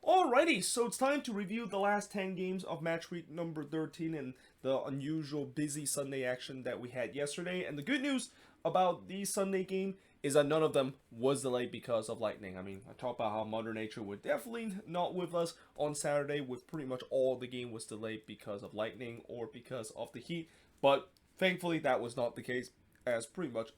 Alrighty, so it's time to review the last 10 games of match week number 13 and the unusual busy Sunday action that we had yesterday. And the good news about the Sunday game is that none of them was delayed because of lightning. I mean, I talked about how Mother Nature was definitely not with us on Saturday, with pretty much all the game was delayed because of lightning or because of the heat. But thankfully, that was not the case, as pretty much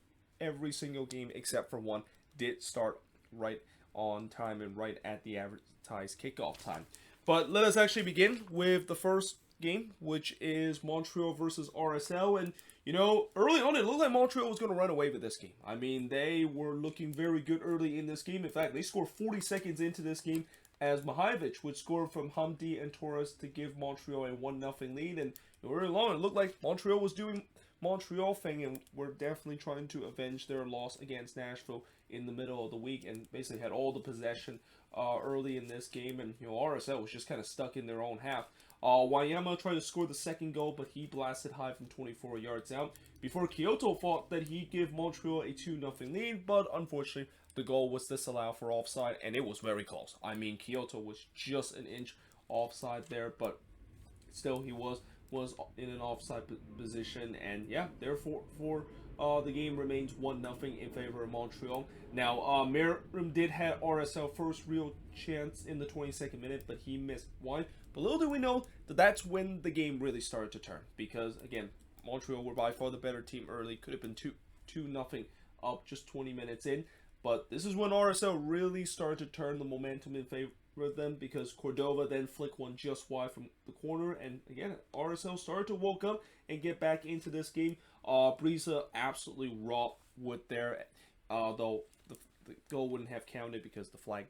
every single game except for one did start right on time and right at the advertised kickoff time. But let us actually begin with the first game, which is Montreal versus RSL. And, early on, it looked like Montreal was going to run away with this game. I mean, they were looking very good early in this game. In fact, they scored 40 seconds into this game as Mihajlovic would score from Hamdi and Torres to give Montreal a 1-0 lead. And early on, it looked like Montreal was doing Montreal thing and were definitely trying to avenge their loss against Nashville in the middle of the week and basically had all the possession early in this game. And RSL was just kind of stuck in their own half. Wanyama tried to score the second goal, but he blasted high from 24 yards out before Kyoto thought that he'd give Montreal a 2-0 lead, but unfortunately the goal was disallowed for offside, and it was very close. I mean, Kyoto was just an inch offside there, but still he was in an offside position, and yeah, therefore the game remains 1-0 in favor of Montreal. Now, Merrim did have RSL first real chance in the 22nd minute, but he missed wide. But little do we know that that's when the game really started to turn, because again, Montreal were by far the better team early. Could have been 2-0 up just 20 minutes in, but this is when RSL really started to turn the momentum in favor of them, because Cordova then flicked one just wide from the corner, and again, RSL started to woke up and get back into this game. Brisa absolutely raw with there, though the goal wouldn't have counted because the flag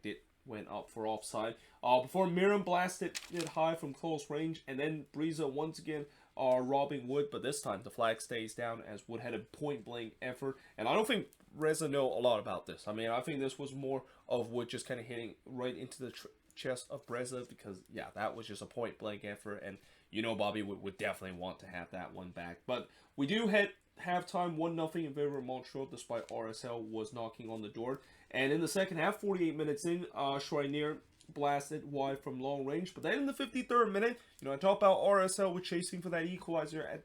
went up for offside. Before Miram blasted it high from close range, and then Brisa once again robbing Wood, but this time the flag stays down as Wood had a point-blank effort, and I don't think Reza know a lot about this. I mean, I think this was more of Wood just kind of hitting right into the chest of Breza, because yeah, that was just a point-blank effort, and Bobby would definitely want to have that one back. But we do hit halftime 1-0 in favor of Montreal, despite RSL was knocking on the door. And in the second half, 48 minutes in, Schreiner blasted wide from long range. But then in the 53rd minute, I talked about RSL was chasing for that equalizer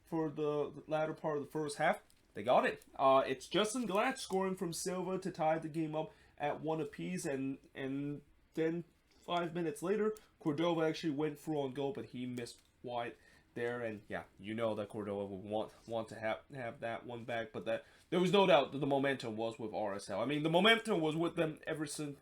for the latter part of the first half. They got it. It's Justin Glatt scoring from Silva to tie the game up at 1 apiece, and then 5 minutes later, Cordova actually went for on goal, but he missed wide there, and yeah, that Cordova would want to have that one back, but that there was no doubt that the momentum was with RSL. I mean, the momentum was with them ever since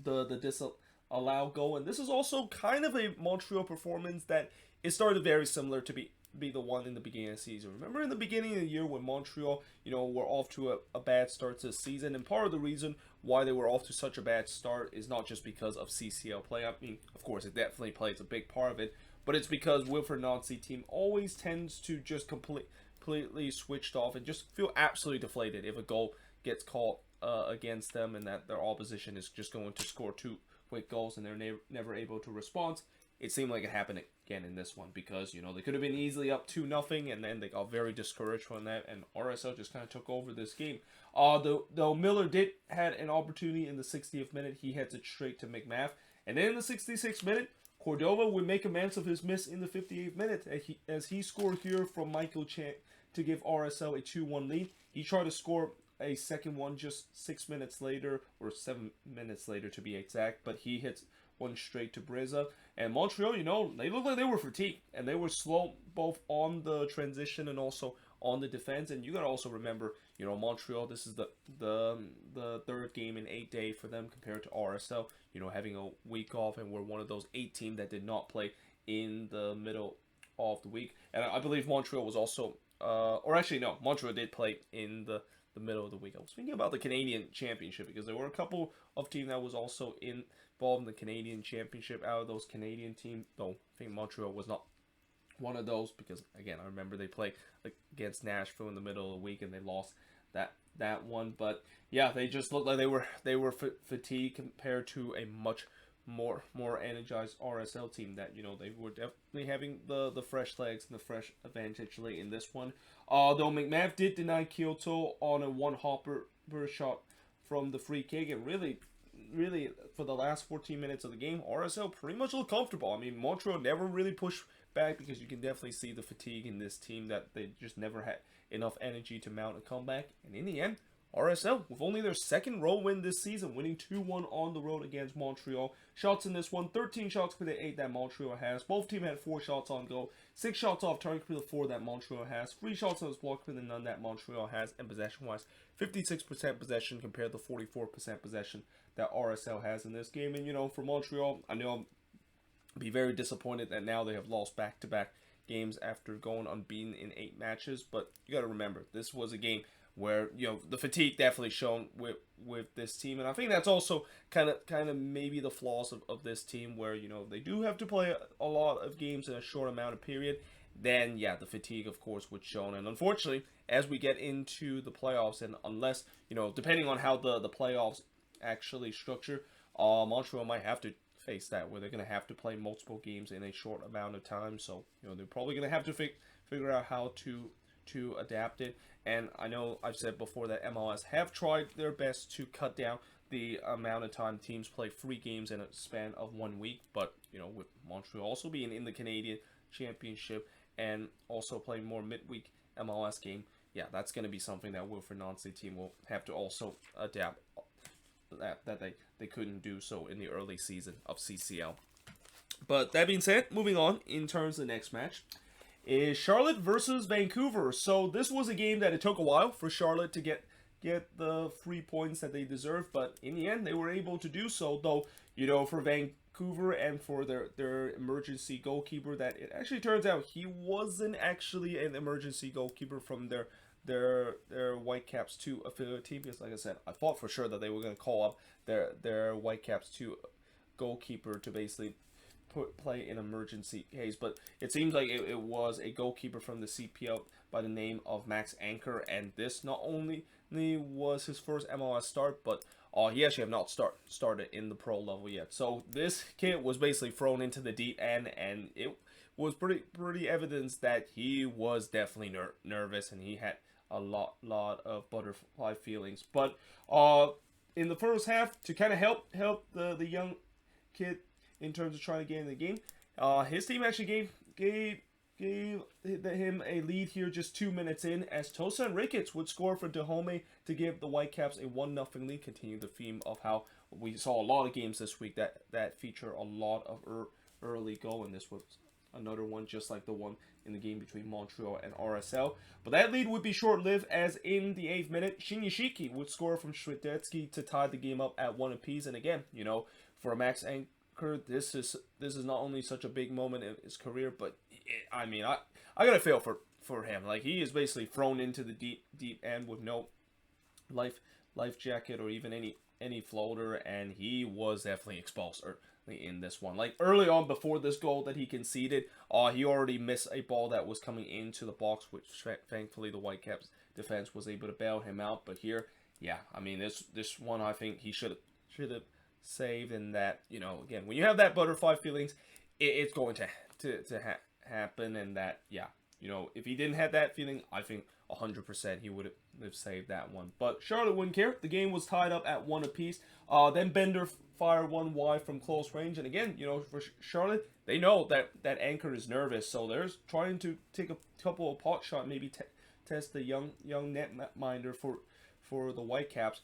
the disallowed goal, and this is also kind of a Montreal performance that it started very similar to be the one in the beginning of the season. Remember in the beginning of the year when Montreal, were off to a bad start to the season, and part of the reason why they were off to such a bad start is not just because of CCL play. I mean, of course, it definitely plays a big part of it, but it's because Wilfred Nancy team always tends to just completely switched off and just feel absolutely deflated if a goal gets called against them, and that their opposition is just going to score 2 quick goals and they're never able to respond. It seemed like it happened again in this one, because they could have been easily up 2-0, and then they got very discouraged from that, and RSL just kind of took over this game. Though Miller did had an opportunity in the 60th minute, he heads it straight to McMath, and then in the 66th minute, Cordova would make amends of his miss in the 58th minute as he scored here from Michael Chang to give RSL a 2-1 lead. He tried to score a second one just 6 minutes later, or 7 minutes later to be exact, but he hits one straight to Breza. And Montreal, they looked like they were fatigued, and they were slow both on the transition and also on the defense. And you got to also remember, Montreal, this is the third game in 8 days for them compared to RSL, having a week off, and we're one of those 8 teams that did not play in the middle of the week. And I believe Montreal was also, or actually no, Montreal did play in the middle of the week. I was thinking about the Canadian Championship, because there were a couple of teams that was also involved in the Canadian Championship out of those Canadian teams, though I think Montreal was not one of those, because again, I remember they played against Nashville in the middle of the week and they lost that one. But yeah, they just looked like they were fatigued compared to a much more energized RSL team that they were definitely having the fresh legs and the fresh advantage late in this one. Though McMath did deny Kyoto on a one hopper shot from the free kick, and really really, for the last 14 minutes of the game, RSL pretty much looked comfortable. I mean, Montreal never really pushed back because you can definitely see the fatigue in this team that they just never had enough energy to mount a comeback. And in the end, RSL, with only their second road win this season, winning 2-1 on the road against Montreal. Shots in this one, 13 shots per the 8 that Montreal has. Both teams had 4 shots on goal, 6 shots off target per the 4 that Montreal has, 3 shots on his block per the none that Montreal has, and possession-wise, 56% possession compared to 44% possession that RSL has in this game. And, you know, for Montreal, I know I'll be very disappointed that now they have lost back-to-back games after going unbeaten in 8 matches, but you got to remember, this was a game where, you know, the fatigue definitely shown with this team. And I think that's also kind of maybe the flaws of this team, where, you know, they do have to play a lot of games in a short amount of period. Then, yeah, the fatigue, of course, would shown. And unfortunately, as we get into the playoffs, and unless, you know, depending on how the playoffs actually structure, Montreal might have to face that, where they're going to have to play multiple games in a short amount of time. So, you know, they're probably going to have to figure out how to adapt it. And I know I've said before that MLS have tried their best to cut down the amount of time teams play 3 games in a span of 1 week. But, you know, with Montreal also being in the Canadian Championship and also playing more midweek MLS game, yeah, that's going to be something that Wilfried Nancy team will have to also adapt, that they couldn't do so in the early season of CCL. But that being said, moving on in terms of the next match is Charlotte versus Vancouver. So this was a game that it took a while for Charlotte to get the 3 points that they deserved, but in the end they were able to do so. Though, you know, for Vancouver and for their emergency goalkeeper, that it actually turns out he wasn't actually an emergency goalkeeper from their Whitecaps 2 affiliate team, because like I said, I thought for sure that they were going to call up their Whitecaps 2 goalkeeper to basically play in emergency case, but it seems like it was a goalkeeper from the CPL by the name of Max Anker, and this not only was his first MLS start, but he actually have not started in the pro level yet. So this kid was basically thrown into the deep end, and it was pretty evidence that he was definitely nervous, and he had a lot of butterfly feelings. But in the first half, to kind of help the young kid in terms of trying to get in the game, his team actually gave him a lead here just 2 minutes in, as Tosan Ricketts would score for Dahomey to give the Whitecaps a 1-0 lead, continue the theme of how we saw a lot of games this week that feature a lot of early goal, and this was another one just like the one in the game between Montreal and RSL. But that lead would be short-lived, as in the 8th minute, Shinyashiki would score from Świderski to tie the game up at 1 apiece. And again, you know, for Max Anker, this is not only such a big moment in his career, but I mean, I gotta feel for him. Like, he is basically thrown into the deep end with no life jacket or even any floater, and he was definitely exposed in this one. Like, early on, before this goal that he conceded, he already missed a ball that was coming into the box, which thankfully the Whitecaps defense was able to bail him out. But here, yeah, I mean, this one, I think he should have saved. And that, you know, again, when you have that butterfly feelings, it's going to happen. And that, yeah, you know, if he didn't have that feeling, I think 100% he would have saved that one. But Charlotte wouldn't care. The game was tied up at 1 apiece. Then Bender fired one wide from close range, and again, you know, for Charlotte, they know that Anker is nervous, so they're trying to take a couple of pot shot, maybe test the young netminder for the Whitecaps.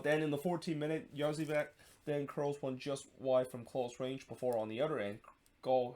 Then in the 14th minute, Jarzivac then curls one just wide from close range before on the other end, goal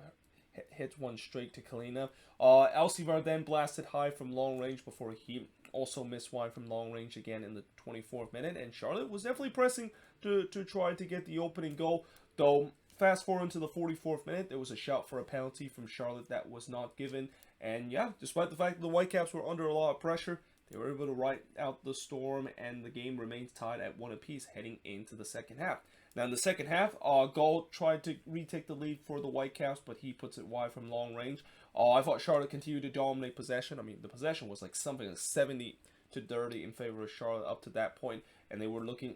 hits one straight to Kalina. Elsivar then blasted high from long range before he also missed wide from long range again in the 24th minute. And Charlotte was definitely pressing to try to get the opening goal. Though, fast forward to the 44th minute, there was a shout for a penalty from Charlotte that was not given. And yeah, despite the fact that the Whitecaps were under a lot of pressure, they were able to ride out the storm, and the game remains tied at 1 apiece heading into the second half. Now in the second half, Gall tried to retake the lead for the Whitecaps, but he puts it wide from long range. I thought Charlotte continued to dominate possession. I mean, the possession was like something like 70-30 in favor of Charlotte up to that point, and they were looking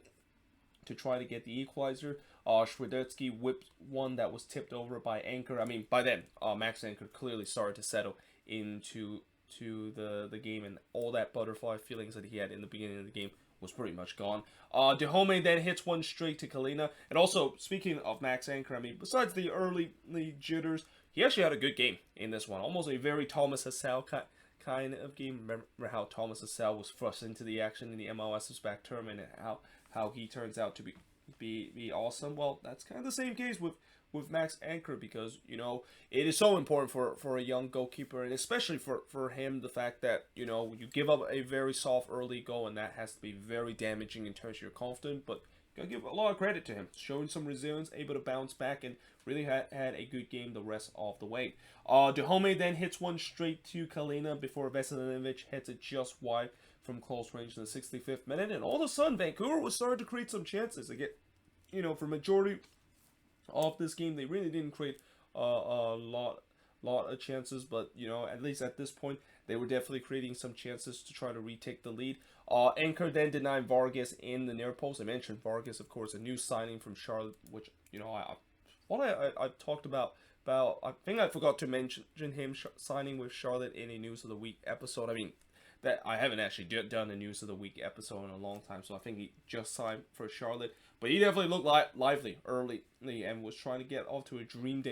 to try to get the equalizer. Świderski whipped one that was tipped over by Anker. I mean, by then, Max Anker clearly started to settle into the game, and all that butterfly feelings that he had in the beginning of the game was pretty much gone. Dahome then hits one straight to Kalina. And also, speaking of Max Anchor, I mean, besides the early jitters, he actually had a good game in this one. Almost a very Thomas Hassel kind of game. Remember how Thomas Hassel was thrust into the action in the MLS's back tournament, and how he turns out to be awesome. Well, that's kind of the same case with Max Anchor, because, you know, it is so important for a young goalkeeper, and especially for him, the fact that, you know, you give up a very soft early goal, and that has to be very damaging in terms of your confidence. But you gotta give a lot of credit to him, showing some resilience, able to bounce back, and really had a good game the rest of the way. Dahome then hits one straight to Kalina before Veselinovic hits it just wide from close range in the 65th minute, and all of a sudden Vancouver was starting to create some chances. Again, you know, for majority of this game, they really didn't create a lot of chances, but, you know, at least at this point, they were definitely creating some chances to try to retake the lead. Anchor then denied Vargas in the near post. I mentioned Vargas, of course, a new signing from Charlotte, which, you know, I talked about. I think I forgot to mention him signing with Charlotte in a News of the Week episode. I mean, that I haven't actually done a News of the Week episode in a long time, so I think he just signed for Charlotte. But he definitely looked lively early and was trying to get off to a dream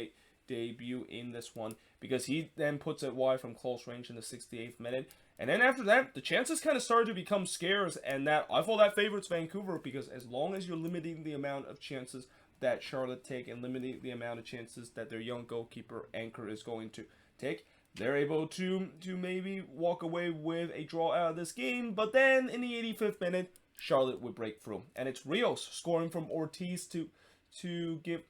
debut in this one, because he then puts it wide from close range in the 68th minute. And then after that, the chances kind of started to become scarce, and that I thought that favorites Vancouver, because as long as you're limiting the amount of chances that Charlotte take and limiting the amount of chances that their young goalkeeper Anchor is going to take, they're able to maybe walk away with a draw out of this game. But then in the 85th minute, Charlotte would break through, and it's Rios scoring from Ortiz to give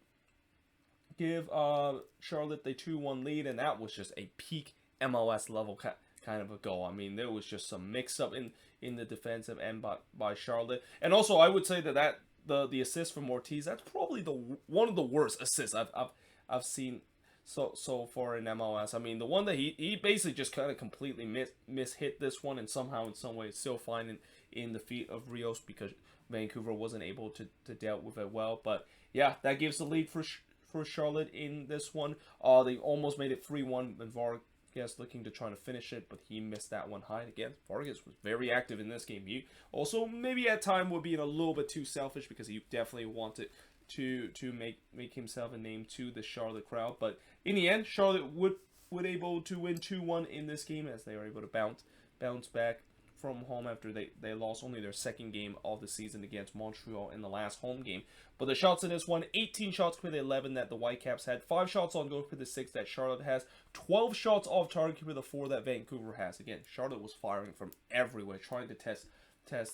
Charlotte the 2-1 lead, and that was just a peak MLS level kind of a goal. I mean, there was just some mix up in the defensive end by Charlotte, and also I would say that the assist from Ortiz, that's probably one of the worst assists I've seen so far in MLS. I mean, the one that he basically just kind of completely mishit this one, and somehow in some way still finding in the feet of Rios, because Vancouver wasn't able to deal with it well. But yeah, that gives the lead for Charlotte in this one. They almost made it 3-1 when Vargas looking to try to finish it, but he missed that one high. Again, Vargas was very active in this game. He also maybe at time would be a little bit too selfish, because he definitely wanted to make himself a name to the Charlotte crowd. But in the end, Charlotte would able to win 2-1 in this game, as they were able to bounce back from home after they lost only their second game of the season against Montreal in the last home game. But the shots in this one, 18 shots per the 11 that the Whitecaps had, 5 shots on goal per the 6 that Charlotte has, 12 shots off target per the 4 that Vancouver has. Again, Charlotte was firing from everywhere, trying to test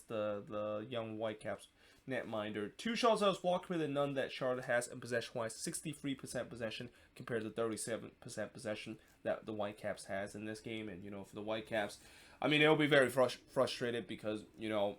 the young Whitecaps netminder. 2 shots that was blocked per the none that Charlotte has, and possession-wise, 63% possession compared to 37% possession that the Whitecaps has in this game. And, you know, for the Whitecaps, I mean, they'll be very frustrated, because, you know,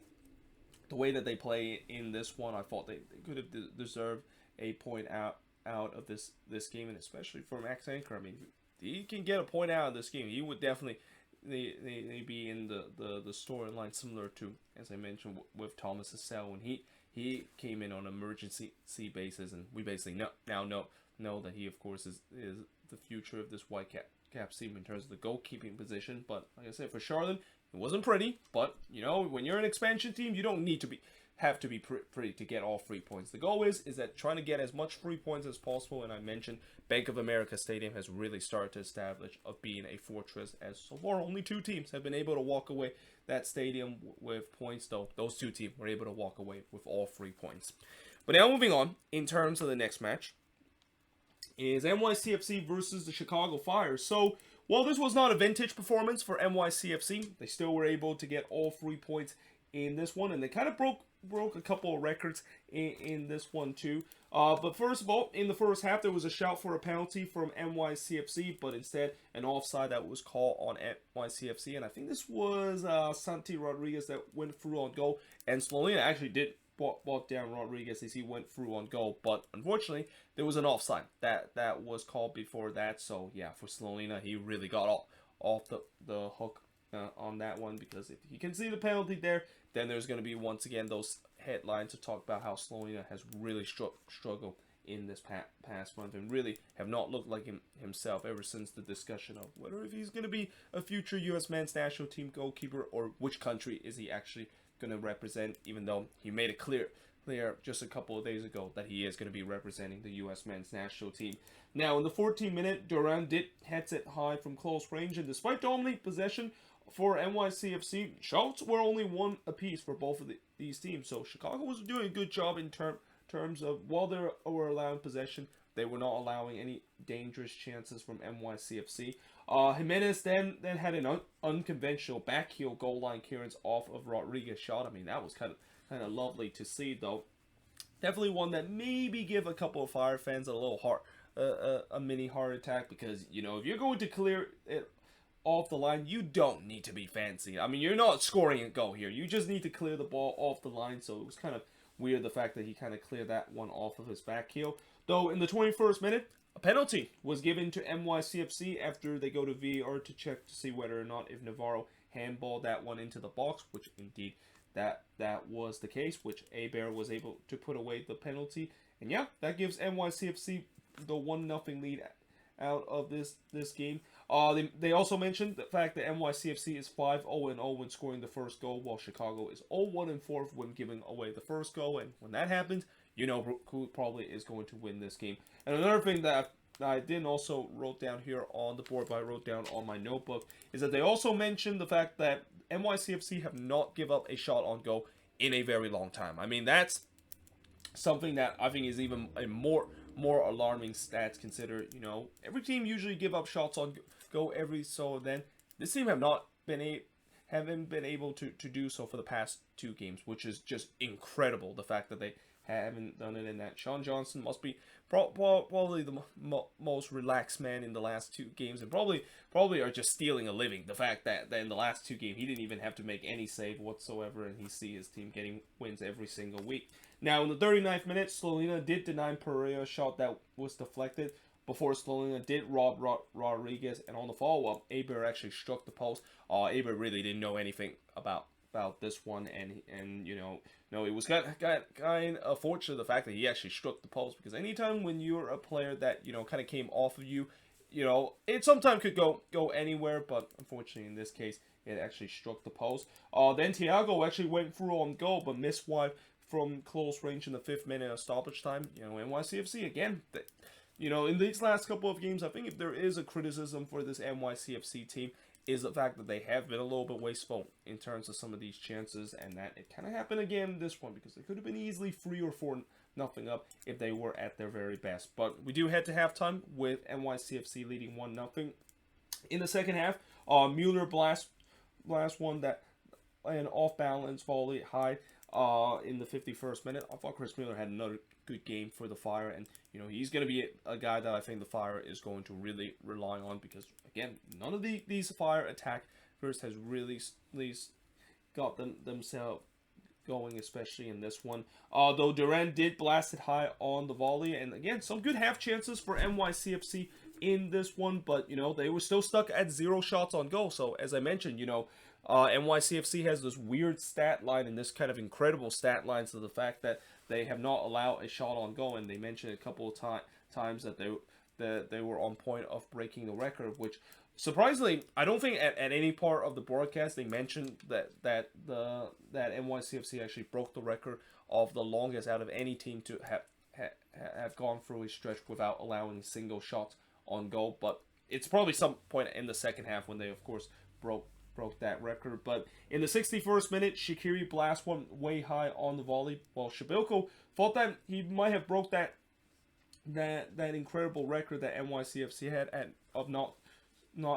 the way that they play in this one, I thought they could have deserved a point out of this game, and especially for Max Anchor. I mean, he can get a point out of this game, he would definitely they be in the storyline similar to, as I mentioned, with Thomas Hassel when he came in on an emergency basis, and we basically now know that he, of course, is the future of this Whitecaps team in terms of the goalkeeping position. But like I said, for Charlotte, it wasn't pretty. But, you know, when you're an expansion team, you don't need to have to be pretty to get all 3 points. The goal is that trying to get as much 3 points as possible. And I mentioned Bank of America Stadium has really started to establish of being a fortress, as so far only 2 teams have been able to walk away that stadium with points, though those 2 teams were able to walk away with all 3 points. But now moving on, in terms of the next match, is NYCFC versus the Chicago Fire. So, while this was not a vintage performance for NYCFC, they still were able to get all 3 points in this one, and they kind of broke a couple of records in this one too. But first of all, in the first half, there was a shout for a penalty from NYCFC, but instead an offside that was called on NYCFC, and I think this was Santi Rodriguez that went through on goal, and Slovenia actually did brought down Rodriguez as he went through on goal, but unfortunately there was an offside that was called before that. So yeah, for Slovenia, he really got off the hook on that one, because if he can see the penalty there, then there's going to be once again those headlines to talk about how Slovenia has really struggled in this past month, and really have not looked like himself ever since the discussion of whether if he's going to be a future U.S. men's national team goalkeeper, or which country is he actually going to represent, even though he made it clear just a couple of days ago that he is going to be representing the U.S. men's national team. Now, in the 14th minute, Duran did hit it high from close range, and despite dominant possession for NYCFC, shots were only one apiece for both of these teams. So Chicago was doing a good job in terms of, while they were allowing possession, they were not allowing any dangerous chances from NYCFC. Jimenez then had an unconventional backheel goal line clearance off of Rodriguez's shot. I mean, that was kind of lovely to see, though. Definitely one that maybe give a couple of Fire fans a little a mini heart attack, because, you know, if you're going to clear it off the line, you don't need to be fancy. I mean, you're not scoring a goal here. You just need to clear the ball off the line. So it was kind of weird the fact that he kind of cleared that one off of his back heel. Though in the 21st minute, a penalty was given to NYCFC after they go to VAR to check to see whether or not if Navarro handballed that one into the box, which indeed that was the case, which Abear was able to put away the penalty. And yeah, that gives NYCFC the 1-0 lead out of this game. They also mentioned the fact that NYCFC is 5-0-0 when scoring the first goal, while Chicago is 0-1-4 when giving away the first goal. And when that happens, you know who probably is going to win this game. And another thing that I didn't also wrote down here on the board, but I wrote down on my notebook, is that they also mentioned the fact that NYCFC have not given up a shot on goal in a very long time. I mean, that's something that I think is even a more alarming stats, consider, you know, every team usually give up shots on goal every so then. This team haven't been able to do so for the past 2 games, which is just incredible. The fact that they haven't done it in that. Sean Johnson must be probably the most relaxed man in the last 2 games, and probably are just stealing a living. The fact that in the last 2 games he didn't even have to make any save whatsoever, and he see his team getting wins every single week. Now in the 39th minute, Slonina did deny Pereira a shot that was deflected before Slonina did rob Rodriguez, and on the follow-up, Aber actually struck the post. Aber really didn't know anything about this one, and you know, no, it was kind of fortunate the fact that he actually struck the post, because anytime when you're a player that, you know, kind of came off of you, you know, it sometimes could go anywhere, but unfortunately in this case it actually struck the post. Then Thiago actually went through on goal but missed wide from close range in the 5th minute of stoppage time. You know, NYCFC again, you know, in these last couple of games, I think if there is a criticism for this NYCFC team, is the fact that they have been a little bit wasteful in terms of some of these chances, and that it kind of happened again this one, because they could have been easily 3 or 4-0 up if they were at their very best. But we do head to halftime with NYCFC leading 1-0. In the second half, Mueller blast one that an off-balance volley high in the 51st minute. I thought Chris Mueller had another good game for the Fire, and you know, he's going to be a guy that I think the Fire is going to really rely on, because again, none of these Fire attackers has really got themselves going, especially in this one. Though Duran did blast it high on the volley, and again, some good half chances for NYCFC in this one, but you know, they were still stuck at 0 shots on goal. So as I mentioned, you know, NYCFC has this weird stat line and this kind of incredible stat line, so the fact that they have not allowed a shot on goal, and they mentioned a couple of times that they were on point of breaking the record, which surprisingly, I don't think at any part of the broadcast they mentioned that NYCFC actually broke the record of the longest out of any team to have gone through a stretch without allowing single shots on goal. But it's probably some point in the second half when they, of course, broke that record. But in the 61st minute, Shaqiri blast one way high on the volley, while Shabilko thought that he might have broke that incredible record that NYCFC had of not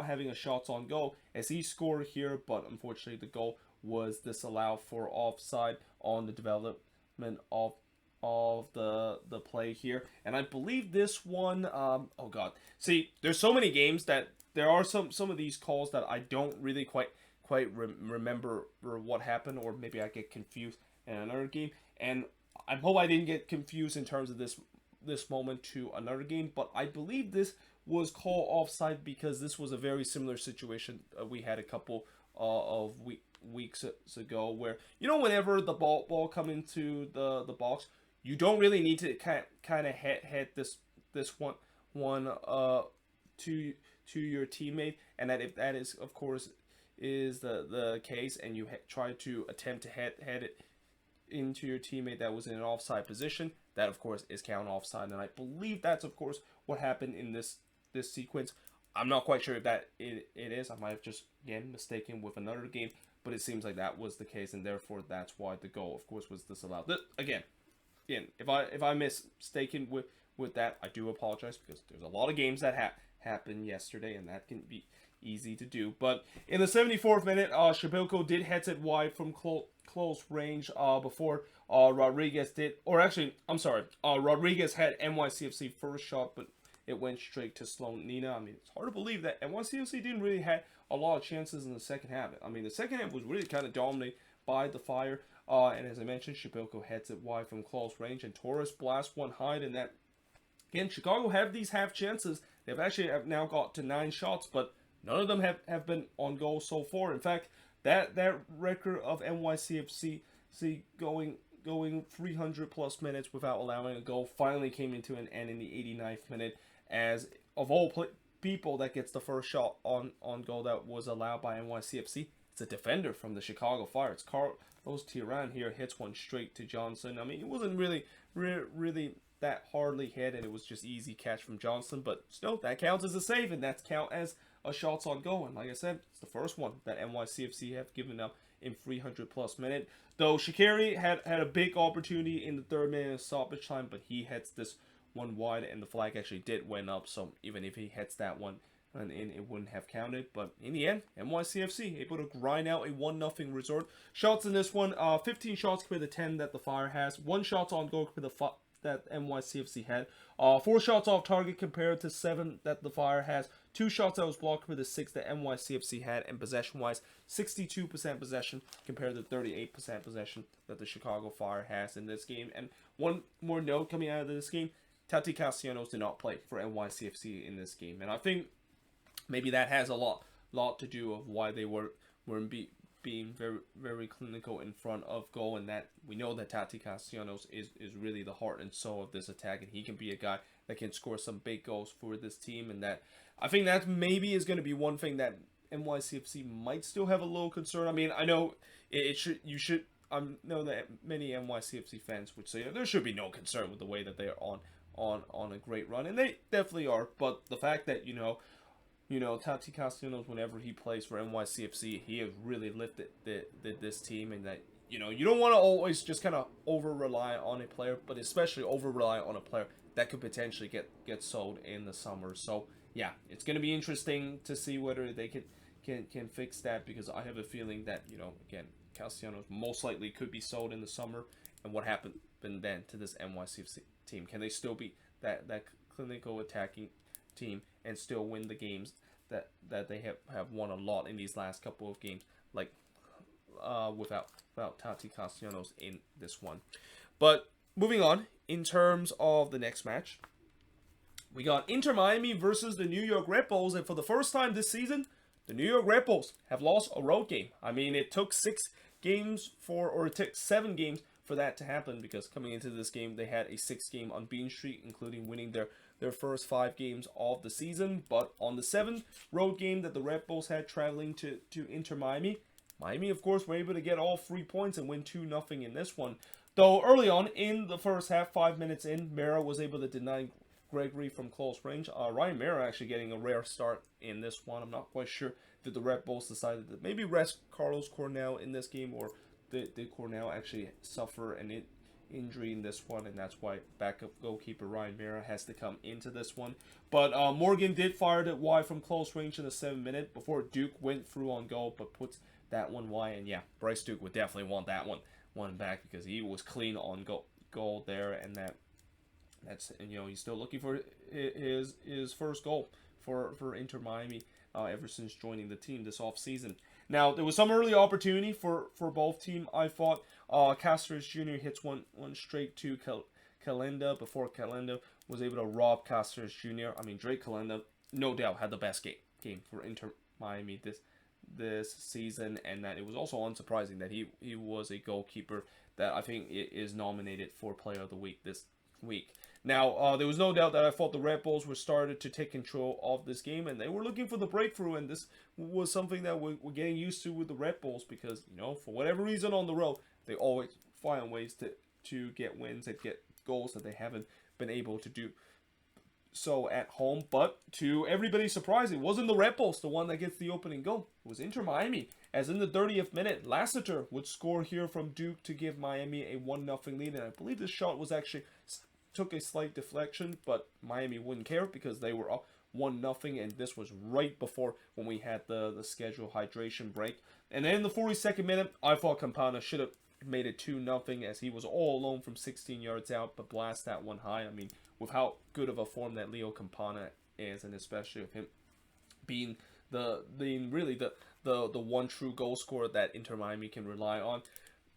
having a shots on goal, as he scored here, but unfortunately the goal was disallowed for offside on the development of the play here. And I believe this one, oh god, see, there's so many games that there are some of these calls that I don't really quite remember what happened, or maybe I get confused in another game, and I hope I didn't get confused in terms of this moment to another game, but I believe this was called offside because this was a very similar situation we had a couple of weeks ago, where, you know, whenever the ball come into the box, you don't really need to kind of head this one to your teammate, and that if that is, of course, the case, and you try to attempt to head it into your teammate that was in an offside position, that of course is count offside, and I believe that's of course what happened in this sequence. I'm not quite sure if that it is. I might have just again mistaken with another game, but it seems like that was the case, and therefore that's why the goal, of course, was disallowed. Again, if I mistaken with that, I do apologize, because there's a lot of games that happened yesterday, and that can be easy to do. But in the 74th minute, Shabilko did head it wide from close range before Rodriguez did, or actually, I'm sorry, Rodriguez had NYCFC first shot, but it went straight to Slonina. I mean, it's hard to believe that NYCFC didn't really have a lot of chances in the second half. I mean, the second half was really kind of dominated by the Fire. And as I mentioned, Shabilko heads it wide from close range, and Torres blasts one high, and that, again, Chicago have these half chances. They've actually now got to 9 shots, but none of them have been on goal so far. In fact, that record of NYCFC going 300 plus minutes without allowing a goal finally came into an end in the 89th minute, as of all people that gets the first shot on goal that was allowed by NYCFC, it's a defender from the Chicago Fire. It's Carlos Tiran here, hits one straight to Johnson. I mean, it wasn't really that hardly hit, and it was just easy catch from Johnson, but still, that counts as a save, and that's count as a shots on goal. And like I said, it's the first one that NYCFC have given up in 300 plus minute. Though Shaqiri had a big opportunity in the 3rd minute of stoppage time, but he hits this one wide, and the flag actually did went up, so even if he hits that one and it wouldn't have counted. But in the end, NYCFC able to grind out a 1-0 result. Shots in this one, 15 shots compared to 10 that the Fire has, 1 shot on goal compared to that NYCFC had, 4 shots off target compared to 7 that the Fire has, 2 shots that was blocked compared to 6 that NYCFC had, and possession-wise, 62% possession compared to 38% possession that the Chicago Fire has in this game. And one more note coming out of this game, Tati Castellanos did not play for NYCFC in this game, and I think maybe that has a lot to do of why they weren't being very, very clinical in front of goal, and that we know that Tati Castellanos is really the heart and soul of this attack, and he can be a guy that can score some big goals for this team, and that I think that maybe is going to be one thing that NYCFC might still have a little concern. I mean, I know I know that many NYCFC fans would say there should be no concern with the way that they are on a great run, and they definitely are, but the fact that, you know, Tati Castellanos, whenever he plays for NYCFC, he has really lifted this team, and that, you don't want to always just kind of over-rely on a player, but especially over-rely on a player that could potentially get sold in the summer. So, yeah, it's going to be interesting to see whether they can fix that, because I have a feeling that, again, Castellanos most likely could be sold in the summer, and what happened then to this NYCFC team? Can they still be that clinical attacking team and still win the games that they have won a lot in these last couple of games, like without Tati Castellanos in this one? But moving on, in terms of the next match, we got Inter Miami versus the New York Red Bulls, and for the first time this season, the New York Red Bulls have lost a road game. I mean, it took 7 games for that to happen, because coming into this game, they had a 6-game unbeaten streak, including winning their first 5 games of the season. But on the 7th road game that the Red Bulls had traveling to Inter Miami, of course, were able to get all 3 points and win 2-0 in this one. Though early on in the first half, 5 minutes in, Mera was able to deny Gregory from close range. Ryan Mera actually getting a rare start in this one. I'm not quite sure that the Red Bulls decided to maybe rest Carlos Cornell in this game, or did Cornell actually suffer an injury in this one, and that's why backup goalkeeper Ryan Mera has to come into this one. But Morgan did fire it wide from close range in the 7th minute before Duke went through on goal, but puts that one wide. And yeah, Bryce Duke would definitely want that one back, because he was clean on goal there, and that's he's still looking for his first goal for Inter Miami ever since joining the team this offseason. Now, there was some early opportunity for both teams. I thought Cáceres Jr. hits one straight to Calenda before Calenda was able to rob Cáceres Jr. I mean, Drake Calenda, no doubt, had the best game for Inter Miami this season, and that it was also unsurprising that he was a goalkeeper that I think is nominated for Player of the Week this week. Now, there was no doubt that I thought the Red Bulls were started to take control of this game, and they were looking for the breakthrough, and this was something that we're getting used to with the Red Bulls because, for whatever reason on the road, they always find ways to get wins and get goals that they haven't been able to do so at home. But to everybody's surprise, it wasn't the Red Bulls the one that gets the opening goal. It was Inter Miami, as in the 30th minute, Lassiter would score here from Duke to give Miami a 1-0 lead, and I believe this shot was actually took a slight deflection, but Miami wouldn't care because they were up 1-0, and this was right before when we had the scheduled hydration break. And then in the 42nd minute, I thought Campana should have made it 2-0 as he was all alone from 16 yards out, but blast that one high. I mean, with how good of a form that Leo Campana is, and especially with him being really the one true goal scorer that Inter Miami can rely on.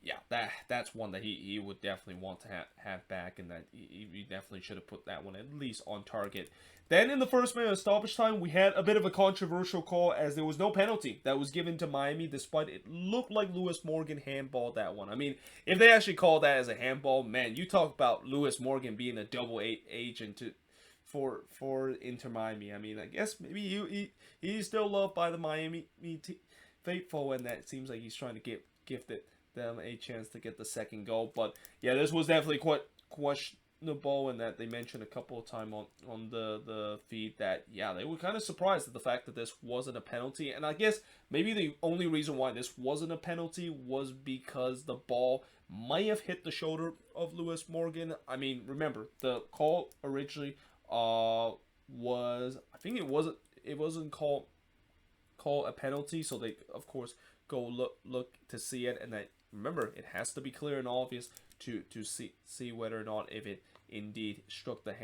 Yeah, that's one that he would definitely want to have back, and that he definitely should have put that one at least on target. Then in the first minute of stoppage time, we had a bit of a controversial call as there was no penalty that was given to Miami, despite it looked like Lewis Morgan handballed that one. I mean, if they actually called that as a handball, man, you talk about Lewis Morgan being a double agent for Inter Miami. I mean, I guess maybe he's still loved by the Miami faithful, and that it seems like he's trying to gift them a chance to get the second goal. But yeah, this was definitely quite questionable, and that they mentioned a couple of times on the feed that, yeah, they were kind of surprised at the fact that this wasn't a penalty. And I guess maybe the only reason why this wasn't a penalty was because the ball might have hit the shoulder of Lewis Morgan. I mean, remember, the call originally was, I think it wasn't called a penalty, so they of course go look to see it, and that, remember, it has to be clear and obvious to see whether or not if it indeed struck the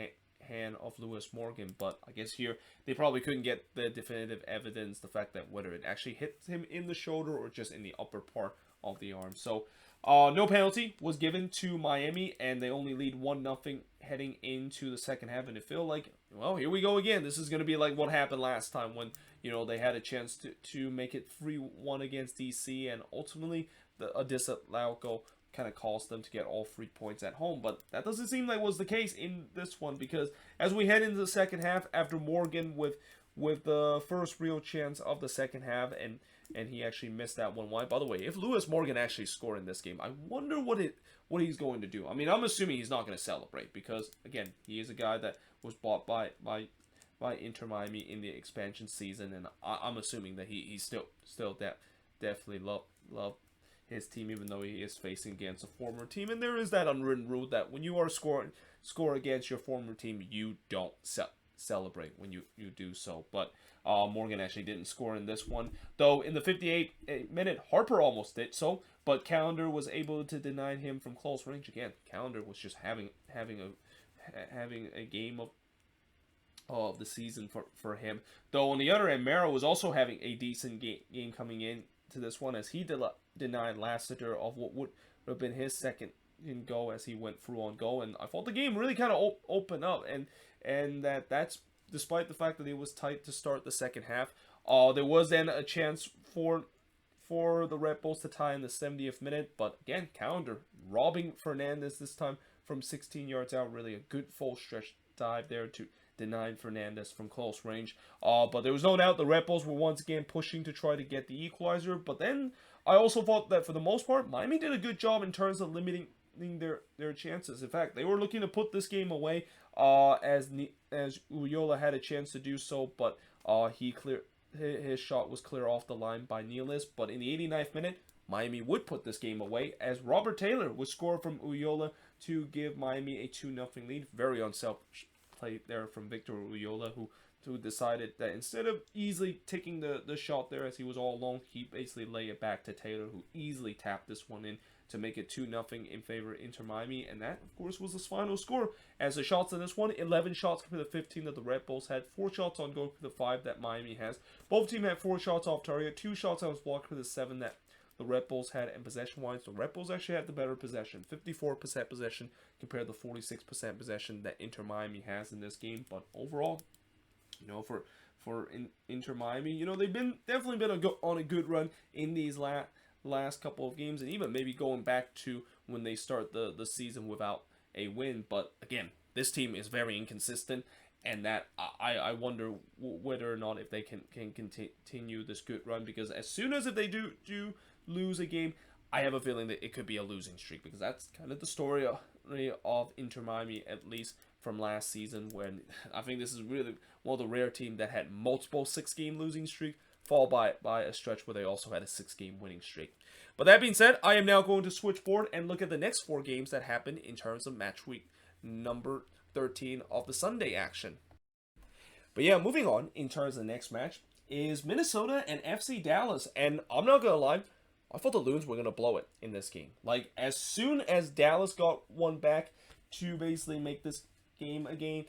hand of Lewis Morgan. But I guess here they probably couldn't get the definitive evidence, the fact that whether it actually hit him in the shoulder or just in the upper part of the arm. So no penalty was given to Miami, and they only lead 1-0 heading into the second half. And it felt like, well, here we go again. This is going to be like what happened last time when, they had a chance to make it 3-1 against DC, and ultimately a disallowed goal kind of cost them to get all 3 points at home. But that doesn't seem like was the case in this one, because as we head into the second half, after Morgan with the first real chance of the second half, and he actually missed that one wide. By the way, if Lewis Morgan actually scored in this game, I wonder what he's going to do. I mean, I'm assuming he's not going to celebrate because, again, he is a guy that was bought by Inter Miami in the expansion season, and I'm assuming that he still definitely love his team, even though he is facing against a former team. And there is that unwritten rule that when you are score against your former team, you don't celebrate when you do so. But Morgan actually didn't score in this one, though. In the 58th minute, Harper almost did so, but Callender was able to deny him from close range. Again, Callender was just having a game of the season for him. Though on the other end, Mero was also having a decent game coming in to this one, as he denied Lassiter of what would have been his second goal as he went through on goal. And I thought the game really kind of opened up, and that's despite the fact that it was tight to start the second half. There was then a chance for the Red Bulls to tie in the 70th minute, but again, Callender robbing Fernandez this time from 16 yards out. Really a good full stretch dive there to deny Fernandez from close range. But there was no doubt the Red Bulls were once again pushing to try to get the equalizer. But then I also thought that for the most part, Miami did a good job in terms of limiting their chances. In fact, they were looking to put this game away as Uyola had a chance to do so, but his shot was clear off the line by Nealis. But in the 89th minute, Miami would put this game away as Robert Taylor would score from Uyola to give Miami a 2-0 lead. Very unselfish play there from Victor Uyola, who decided that instead of easily taking the shot there as he was all alone, he basically laid it back to Taylor, who easily tapped this one in to make it 2-0 in favor of Inter Miami. And that, of course, was the final score. As the shots in this one, 11 shots compared to 15 that the Red Bulls had, 4 shots on goal compared to 5 that Miami has. Both teams had 4 shots off target, 2 shots that was blocked compared to 7 that the Red Bulls had. And possession-wise, the Red Bulls actually had the better possession, 54% possession compared to 46% possession that Inter Miami has in this game. But overall, for Inter Miami, they've definitely been on a good run in these last couple of games, and even maybe going back to when they start the season without a win. But again, this team is very inconsistent, and that I wonder whether or not if they can continue this good run, because as soon as if they do lose a game, I have a feeling that it could be a losing streak, because that's kind of the story of Inter Miami, at least from last season, when I think this is really one of the rare teams that had multiple 6-game losing streak, followed by a stretch where they also had a 6-game winning streak. But that being said, I am now going to switch forward and look at the next 4 games that happened in terms of match week number 13 of the Sunday action. But yeah, moving on in terms of the next match is Minnesota and FC Dallas. And I'm not going to lie, I thought the Loons were going to blow it in this game. Like, as soon as Dallas got one back to basically make this game a game,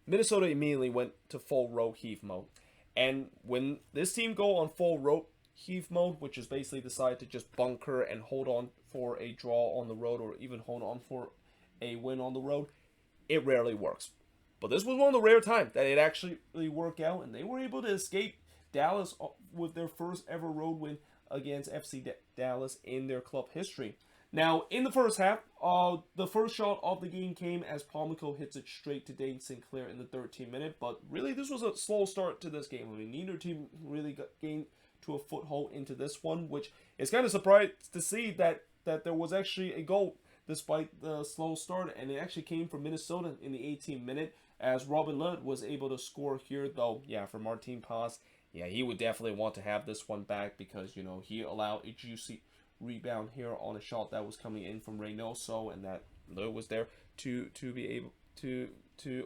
Minnesota immediately went to full row heave mode. And when this team go on full row heave mode, which is basically decide to just bunker and hold on for a draw on the road, or even hold on for a win on the road, it rarely works. But this was one of the rare times that it actually really worked out, and they were able to escape Dallas with their first ever road win against FC Dallas in their club history. Now, in the first half, the first shot of the game came as Palmico hits it straight to Dane Sinclair in the 13th minute, but really this was a slow start to this game. I mean, neither team really gained to a foothold into this one, which is kind of surprised to see that there was actually a goal despite the slow start, and it actually came from Minnesota in the 18th minute, as Robin Lod was able to score here, though, yeah, for Martin Paz, yeah, he would definitely want to have this one back, because, you know, he allowed a juicy rebound here on a shot that was coming in from Reynoso, and that Lod was there to be able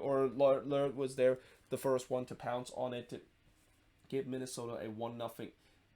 or Lod was there, the first one to pounce on it to give Minnesota a 1-0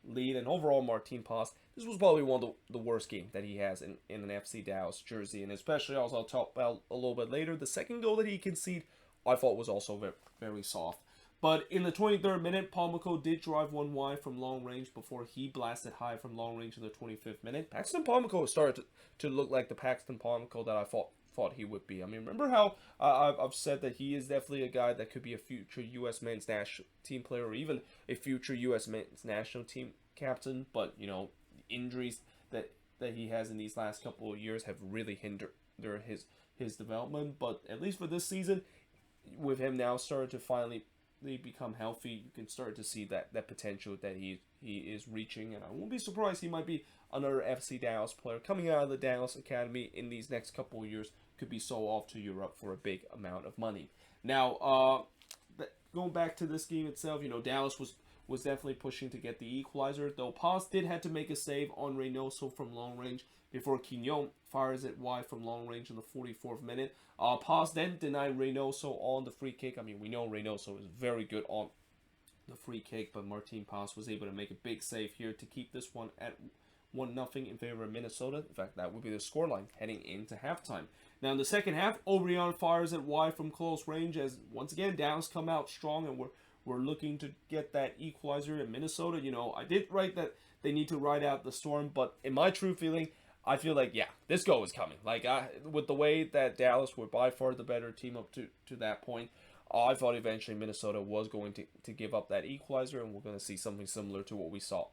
lead. And overall, Martin Paz, this was probably one of the worst games that he has in an FC Dallas jersey, and especially, as I'll talk about a little bit later, the second goal that he conceded, I thought was also very, very soft. But in the 23rd minute, Palmico did drive one wide from long range before he blasted high from long range in the 25th minute. Paxton Palmico started to look like the Paxton Palmico that I thought he would be. I mean, remember how I've said that he is definitely a guy that could be a future U.S. men's national team player, or even a future U.S. men's national team captain, but, you know, injuries that he has in these last couple of years have really hindered his development. But at least for this season, with him now starting to finally become healthy, you can start to see that potential that he is reaching, and I won't be surprised he might be another FC Dallas player coming out of the Dallas Academy in these next couple of years, could be sold off to Europe for a big amount of money. Now, going back to this game itself, you know, Dallas was definitely pushing to get the equalizer, though Paz did have to make a save on Reynoso from long range before Quignon fires it wide from long range in the 44th minute. Paz then denied Reynoso on the free kick. I mean, we know Reynoso is very good on the free kick, but Martin Paz was able to make a big save here to keep this one at 1-0 in favor of Minnesota. In fact, that would be the scoreline heading into halftime. Now, in the second half, Obrian fires it wide from close range, as once again, Dallas come out strong, and we're looking to get that equalizer in Minnesota. You know, I did write that they need to ride out the storm, but in my true feeling, I feel like, yeah, this goal is coming. Like, with the way that Dallas were by far the better team up to that point, I thought eventually Minnesota was going to give up that equalizer, and we're going to see something similar to what we saw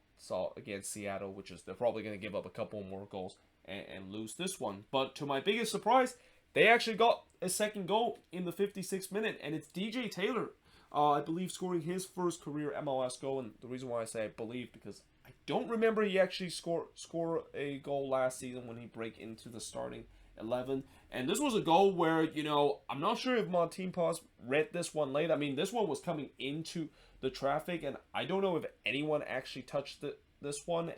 against Seattle, which is they're probably going to give up a couple more goals and lose this one. But to my biggest surprise, they actually got a second goal in the 56th minute, and it's DJ Taylor, I believe, scoring his first career MLS goal. And the reason why I say I believe, because I don't remember he actually score a goal last season when he break into the starting 11. And this was a goal where, you know, I'm not sure if Martin Paz read this one late. I mean, this one was coming into the traffic, and I don't know if anyone actually touched this one.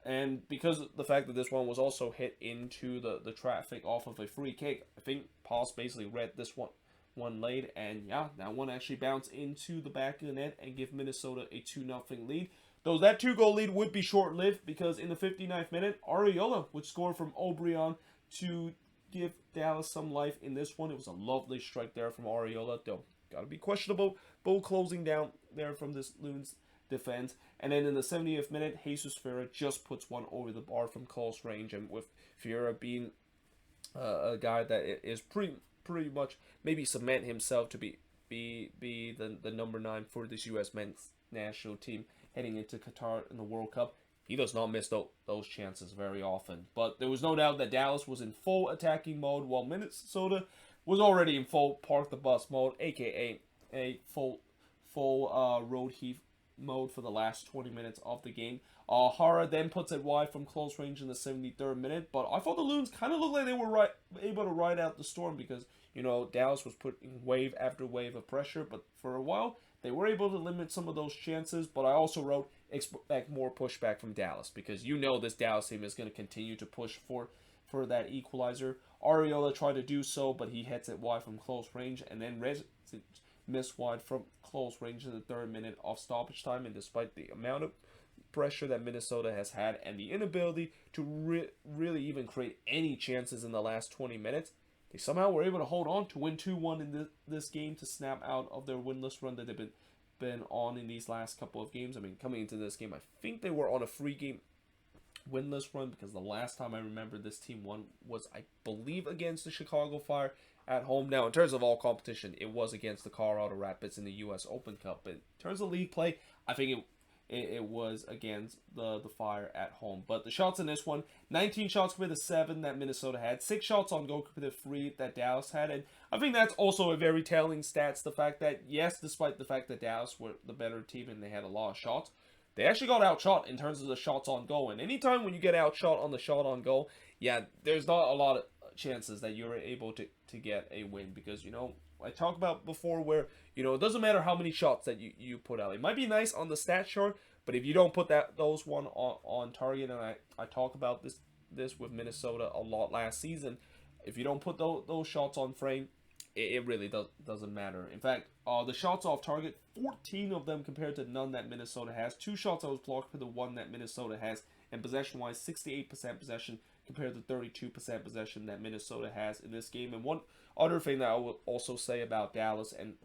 And because of the fact that this one was also hit into the traffic off of a free kick, I think Paz basically read this one late, and yeah, that one actually bounced into the back of the net and give Minnesota a 2-0 lead. Though that 2-goal lead would be short-lived, because in the 59th minute, Arriola would score from Obrian to give Dallas some life in this one. It was a lovely strike there from Arriola, though gotta be questionable. Bull closing down there from this Loons defense. And then in the 70th minute, Jesus Ferreira just puts one over the bar from close range, and with Ferreira being a guy that is pretty much maybe cement himself to be the number 9 for this U.S. men's national team heading into Qatar in the World Cup, he does not miss those chances very often. But there was no doubt that Dallas was in full attacking mode, while Minnesota was already in full park the bus mode, aka a full road heave mode for the last 20 minutes of the game. Hara then puts it wide from close range in the 73rd minute, but I thought the Loons kind of looked like they were able to ride out the storm because, Dallas was putting wave after wave of pressure, but for a while, they were able to limit some of those chances, but I also wrote expect more pushback from Dallas because this Dallas team is going to continue to push for that equalizer. Arriola tried to do so, but he hits it wide from close range, and then missed wide from close range in the 3rd minute of stoppage time, and despite the amount of pressure that Minnesota has had and the inability to really even create any chances in the last 20 minutes, they somehow were able to hold on to win 2-1 in this game to snap out of their winless run that they've been on in these last couple of games. I mean, coming into this game, I think they were on a 3-game winless run because the last time I remember this team won was, I believe, against the Chicago Fire at home. Now, in terms of all competition, it was against the Colorado Rapids in the U.S. Open Cup. But in terms of league play, I think it was against the Fire at home. But the shots in this one, 19 shots compared to 7 that Minnesota had, 6 shots on goal compared to 3 that Dallas had. And I think that's also a very telling stats, the fact that, yes, despite the fact that Dallas were the better team and they had a lot of shots, they actually got outshot in terms of the shots on goal. And anytime when you get outshot on the shot on goal, there's not a lot of chances that you're able to get a win because, I talked about before where, it doesn't matter how many shots that you put out. It might be nice on the stat chart, but if you don't put those one on target, and I talk about this with Minnesota a lot last season, if you don't put those shots on frame, it really doesn't matter. In fact, the shots off target, 14 of them compared to none that Minnesota has. 2 shots that was blocked for the 1 that Minnesota has. And possession-wise, 68% possession compared to 32% possession that Minnesota has in this game. And one other thing that I will also say about Dallas and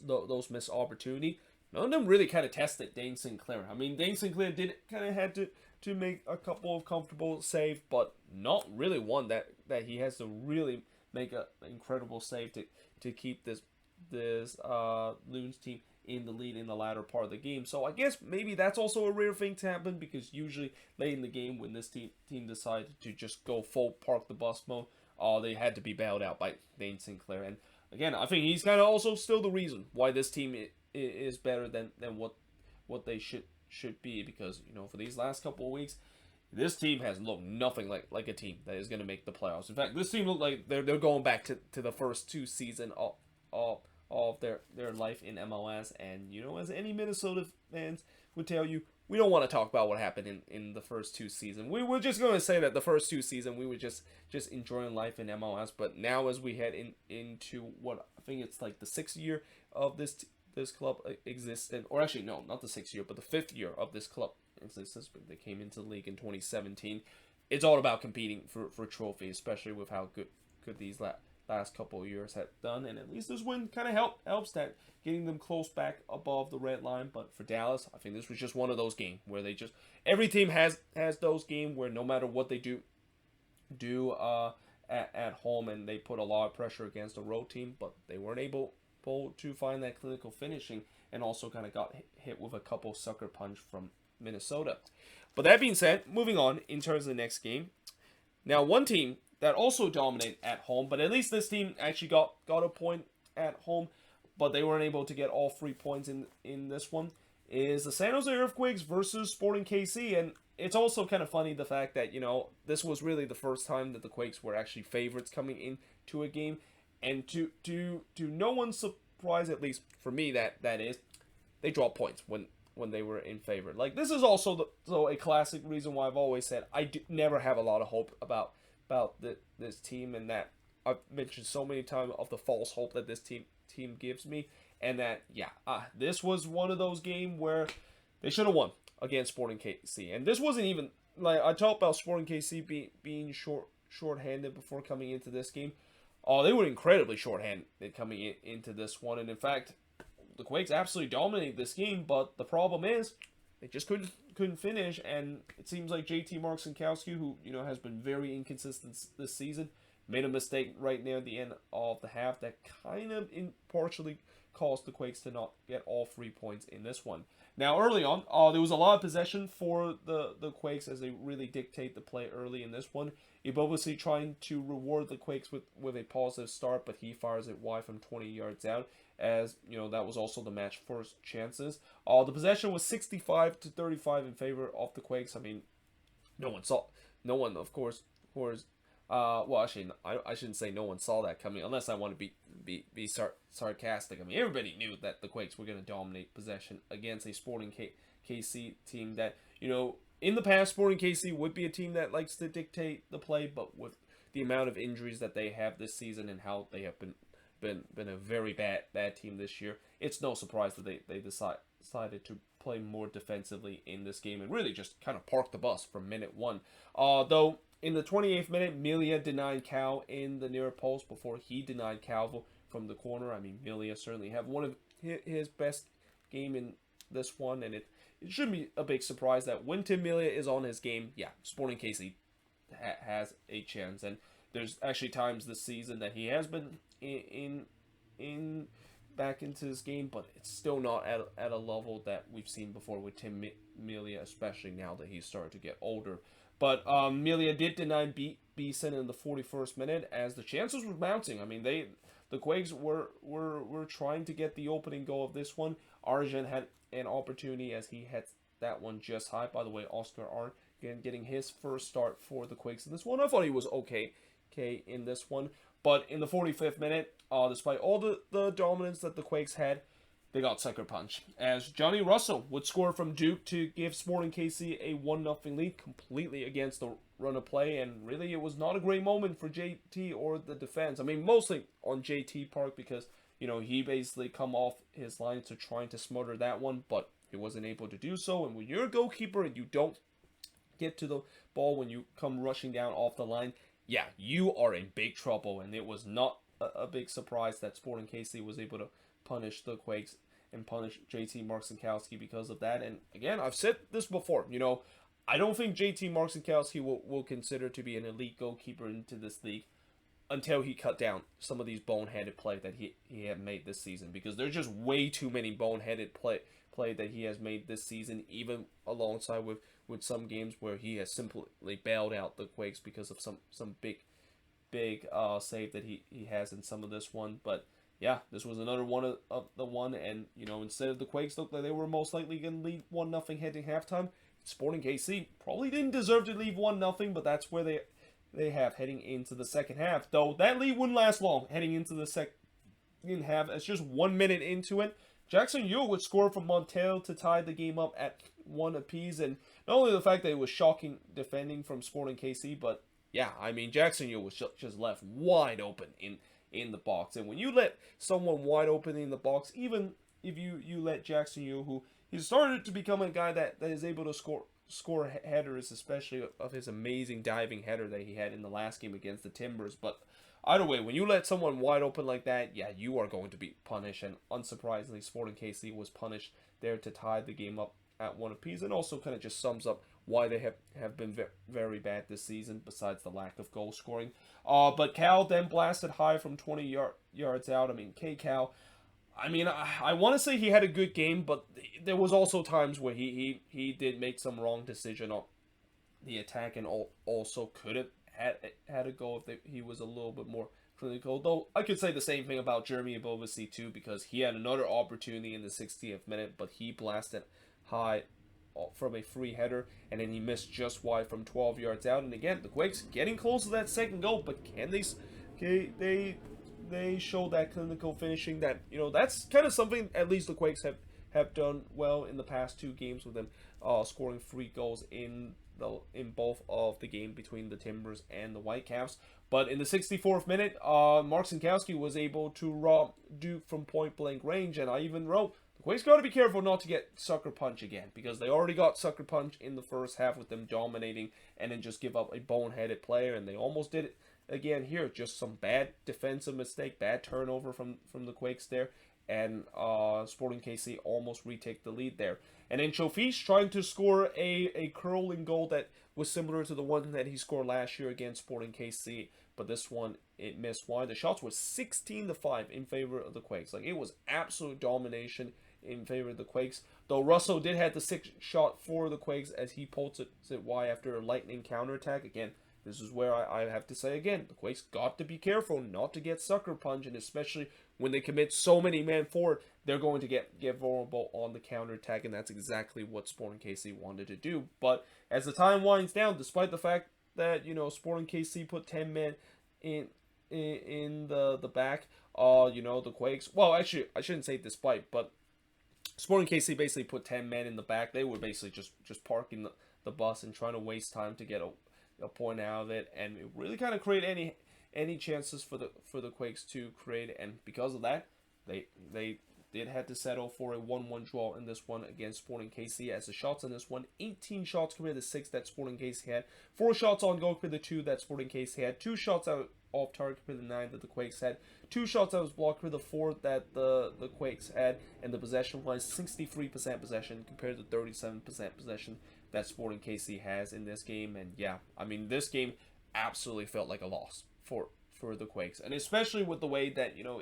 those missed opportunity, none of them really kind of tested Dane Sinclair. I mean, Dane Sinclair did kind of had to make a couple of comfortable saves, but not really one that he has to really make an incredible save to keep this Loons team in the lead in the latter part of the game. So I guess maybe that's also a rare thing to happen because usually late in the game when this team decided to just go full park the bus mode, they had to be bailed out by Dane Sinclair. And again, I think he's kind of also still the reason why this team is better than what they should be because, for these last couple of weeks, this team has looked nothing like a team that is going to make the playoffs. In fact, this team looked like they're going back to the first 2 seasons of their life in MLS. And, as any Minnesota fans would tell you, we don't want to talk about what happened in the first 2 seasons. We were just going to say that the first 2 seasons we were just enjoying life in MLS. But now as we head into what I think it's like the 6th year of this club existed, or actually no, not the 6th year, but the 5th year of this club existence. They came into the league in 2017. It's all about competing for trophies, especially with how good these last couple of years have done. And at least this win kind of helps that, getting them close back above the red line. But for Dallas, I think this was just one of those games where every team has those games where no matter what they do at home, and they put a lot of pressure against a road team, but they weren't able to find that clinical finishing, and also kind of got hit with a couple sucker punch from Minnesota. But that being said, moving on in terms of the next game. Now, one team that also dominated at home, but at least this team actually got a point at home, but they weren't able to get all 3 points in this one, is the San Jose Earthquakes versus Sporting KC. And it's also kind of funny the fact that, this was really the first time that the Quakes were actually favorites coming into a game. And to no one's surprise, at least for me, that is, they draw points when they were in favor. Like, this is also a classic reason why I've always said I never have a lot of hope about this team, and that I've mentioned so many times of the false hope that this team gives me, and that this was one of those games where they should have won against Sporting KC. And this wasn't even, like, I talked about Sporting KC being short-handed before coming into this game. They were incredibly short-handed coming into this one, and in fact, the Quakes absolutely dominated this game, but the problem is they just couldn't finish. And it seems like JT Marks-Sinkowski, who has been very inconsistent this season, made a mistake right near the end of the half that kind of partially caused the Quakes to not get all 3 points in this one. Now, early on, there was a lot of possession for the Quakes as they really dictate the play early in this one. Ibobasi trying to reward the Quakes with a positive start, but he fires it wide from 20 yards out, as that was also the match first chances. The possession was 65-35 in favor of the Quakes. I mean, no one, of course. Well, actually, I shouldn't say no one saw that coming, unless I want to be sarcastic. I mean, everybody knew that the Quakes were going to dominate possession against a Sporting KC team that, in the past, Sporting KC would be a team that likes to dictate the play, but with the amount of injuries that they have this season and how they have been a very bad team this year, it's no surprise that they decided to play more defensively in this game and really just kind of park the bus from minute one. Though, in the 28th minute, Melia denied Cal in the near post before he denied Calvo from the corner. I mean, Melia certainly have one of his best game in this one, and it shouldn't be a big surprise that when Tim Melia is on his game, yeah, Sporting KC has a chance. And there's actually times this season that he has been in back into his game, but it's still not at a level that we've seen before with Tim Melia, especially now that he's started to get older. But Melia did deny Beeson in the 41st minute as the chances were mounting. I mean, the Quakes were trying to get the opening goal of this one. Arjan had an opportunity as he had that one just high. By the way, Oscar Arn again getting his first start for the Quakes in this one. I thought he was okay in this one. But in the 45th minute, despite all the dominance that the Quakes had, they got sucker punch as Johnny Russell would score from Duke to give Sporting KC a 1-0 lead completely against the run of play, and really it was not a great moment for JT or the defense. I mean, mostly on JT part because, he basically come off his line to trying to smother that one, but he wasn't able to do so. And when you're a goalkeeper and you don't get to the ball when you come rushing down off the line, yeah, you are in big trouble. And it was not a big surprise that Sporting KC was able to punish the Quakes and punish JT Marcinkowski because of that. And again, I've said this before, I don't think JT Marcinkowski will consider to be an elite goalkeeper into this league until he cut down some of these boneheaded play that he had made this season, because there's just way too many boneheaded play that he has made this season, even alongside with some games where he has simply bailed out the Quakes because of some big save that he has in some of this one. But yeah, this was another one of the one, and instead of the Quakes looked like they were most likely going to lead 1-0 heading halftime, Sporting KC probably didn't deserve to leave 1-0, but that's where they have heading into the second half. Though that lead wouldn't last long heading into the second half. It's just 1 minute into it. Jackson Yule would score from Montreal to tie the game up at 1 apiece, and not only the fact that it was shocking defending from Sporting KC, but yeah, I mean, Jackson Yule was just left wide open in the box. And when you let someone wide open in the box, even if you let Jackson Yule, who he started to become a guy that is able to score headers, especially of his amazing diving header that he had in the last game against the Timbers. But either way, when you let someone wide open like that, yeah, you are going to be punished. And unsurprisingly, Sporting KC was punished there to tie the game up at 1 apiece, and also kind of just sums up why they have been very bad this season, besides the lack of goal scoring. But Cal then blasted high from 20 yards out. I mean, Cal, I mean, I want to say he had a good game, but there was also times where he did make some wrong decision on the attack, and also could have had a goal if he was a little bit more clinical. Though I could say the same thing about Jeremy Ibovasi too, because he had another opportunity in the 60th minute, but he blasted high from a free header, and then he missed just wide from 12 yards out. And again, the Quakes getting close to that second goal, but can they show that clinical finishing that, that's kind of something at least the Quakes have done well in the past 2 games, with them scoring 3 goals in both of the game between the Timbers and the Whitecaps. But in the 64th minute, Marcinkowski was able to rob Duke from point blank range, and I even wrote, the Quakes got to be careful not to get sucker punch again, because they already got sucker punch in the first half with them dominating and then just give up a boneheaded player, and they almost did it again here. Just some bad defensive mistake, bad turnover from the Quakes there, and Sporting KC almost retake the lead there. And then Chofish trying to score a curling goal that was similar to the one that he scored last year against Sporting KC, but this one it missed wide. The shots were 16-5 in favor of the Quakes. Like, it was absolute domination in favor of the Quakes. Though Russell did have the 6th shot for the Quakes as he pulls it wide after a lightning counterattack. Again, this is where I have to say again, the Quakes got to be careful not to get sucker punched, and especially when they commit so many men forward, they're going to get vulnerable on the counterattack, and that's exactly what Sporting KC wanted to do. But as the time winds down, despite the fact that, you know, Sporting KC put 10 men in the back, you know, the Quakes, well, actually, I shouldn't say despite, but Sporting KC basically put 10 men in the back. They were basically just parking the bus and trying to waste time to get a point out of it, and it really kind of create any chances for the Quakes to create. And because of that, they did have to settle for a 1-1 draw in this one against Sporting KC. As the shots in this one, 18 shots compared to 6 that Sporting KC had, 4 shots on goal compared to 2 that Sporting KC had, 2 shots out off target compared to 9 that the Quakes had, 2 shots that was blocked compared to 4 that the Quakes had, and the possession was 63% possession compared to 37% possession that Sporting KC has in this game. And yeah, I mean, this game absolutely felt like a loss for the Quakes, and especially with the way that, you know,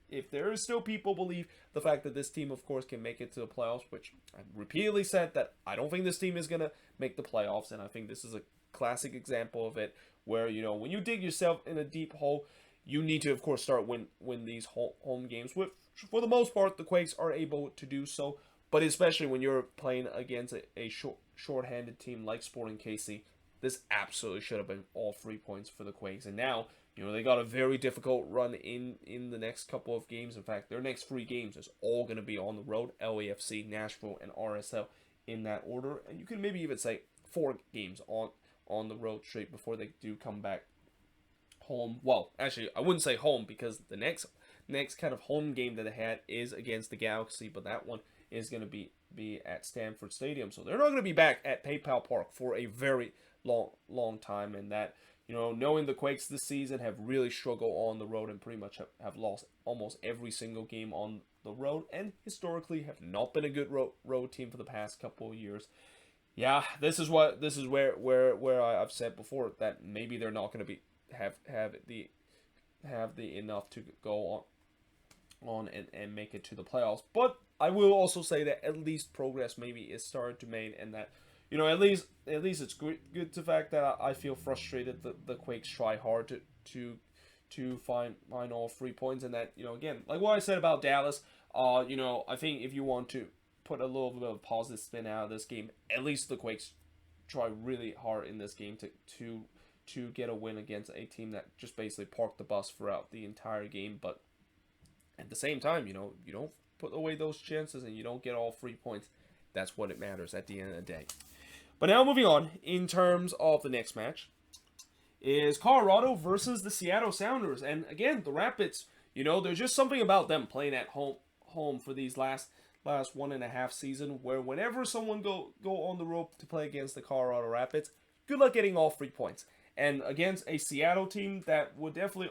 if there is still people believe the fact that this team, of course, can make it to the playoffs, which I've repeatedly said that I don't think this team is going to make the playoffs, and I think this is a classic example of it, where, you know, when you dig yourself in a deep hole, you need to, of course, start win these home games, which, for the most part, the Quakes are able to do so, but especially when you're playing against a short-handed team like Sporting KC, this absolutely should have been all 3 points for the Quakes. And now, you know, they got a very difficult run in the next couple of games. In fact, their next 3 games is all going to be on the road: LAFC, Nashville, and RSL in that order. And you can maybe even say 4 games on the road straight before they do come back home. Well, actually, I wouldn't say home, because the next kind of home game that they had is against the Galaxy, but that one is going to be at Stamford Stadium. So they're not going to be back at PayPal Park for a very long time. And that, you know, knowing the Quakes this season have really struggled on the road and pretty much have lost almost every single game on the road, and historically have not been a good road team for the past couple of years. Yeah, this is where I've said before that maybe they're not going to have the enough to go on and make it to the playoffs. But I will also say that at least progress maybe is starting to made, and that, you know, at least it's good to the fact that I feel frustrated that the Quakes try hard to find all 3 points, and that, you know, again, like what I said about Dallas, you know, I think if you want to put a little bit of a positive spin out of this game, at least the Quakes try really hard in this game to get a win against a team that just basically parked the bus throughout the entire game. But at the same time, you know, you don't put away those chances and you don't get all 3 points. That's what it matters at the end of the day. But now moving on, in terms of the next match, is Colorado versus the Seattle Sounders. And again, the Rapids, you know, there's just something about them playing at home for these last 1.5 season, where whenever someone go on the road to play against the Colorado Rapids, good luck getting all 3 points. And against a Seattle team that would definitely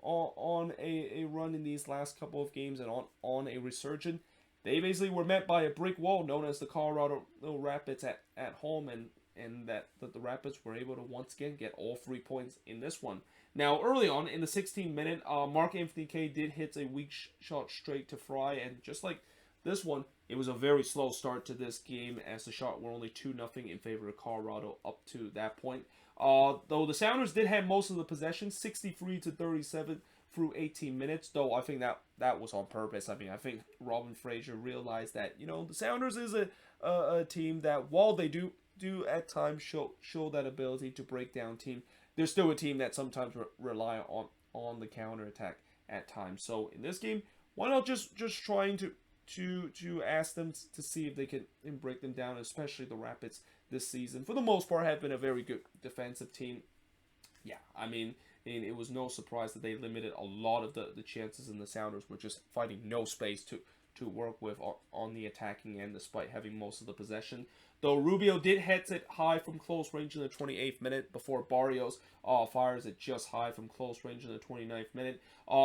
on a run in these last couple of games and on a resurgence, they basically were met by a brick wall known as the Colorado Rapids at home, and that the Rapids were able to once again get all 3 points in this one. Now, early on in the 16th minute, Marc-Anthony Kaye did hit a weak shot straight to Fry, and just like this one, it was a very slow start to this game, as the shot were only 2-0 in favor of Colorado up to that point. Though the Sounders did have most of the possession, 63-37 through 18 minutes, though I think that was on purpose. I mean, I think Robin Fraser realized that, you know, the Sounders is a team that, while they do at times show that ability to break down team, they're still a team that sometimes rely on the counterattack at times. So in this game, why not just trying to ask them to see if they can break them down, especially the Rapids this season, for the most part, have been a very good defensive team. Yeah, I mean, it was no surprise that they limited a lot of the chances, and the Sounders were just finding no space to work with on the attacking end, despite having most of the possession. Though Rubio did hit it high from close range in the 28th minute before Barrios fires it just high from close range in the 29th minute.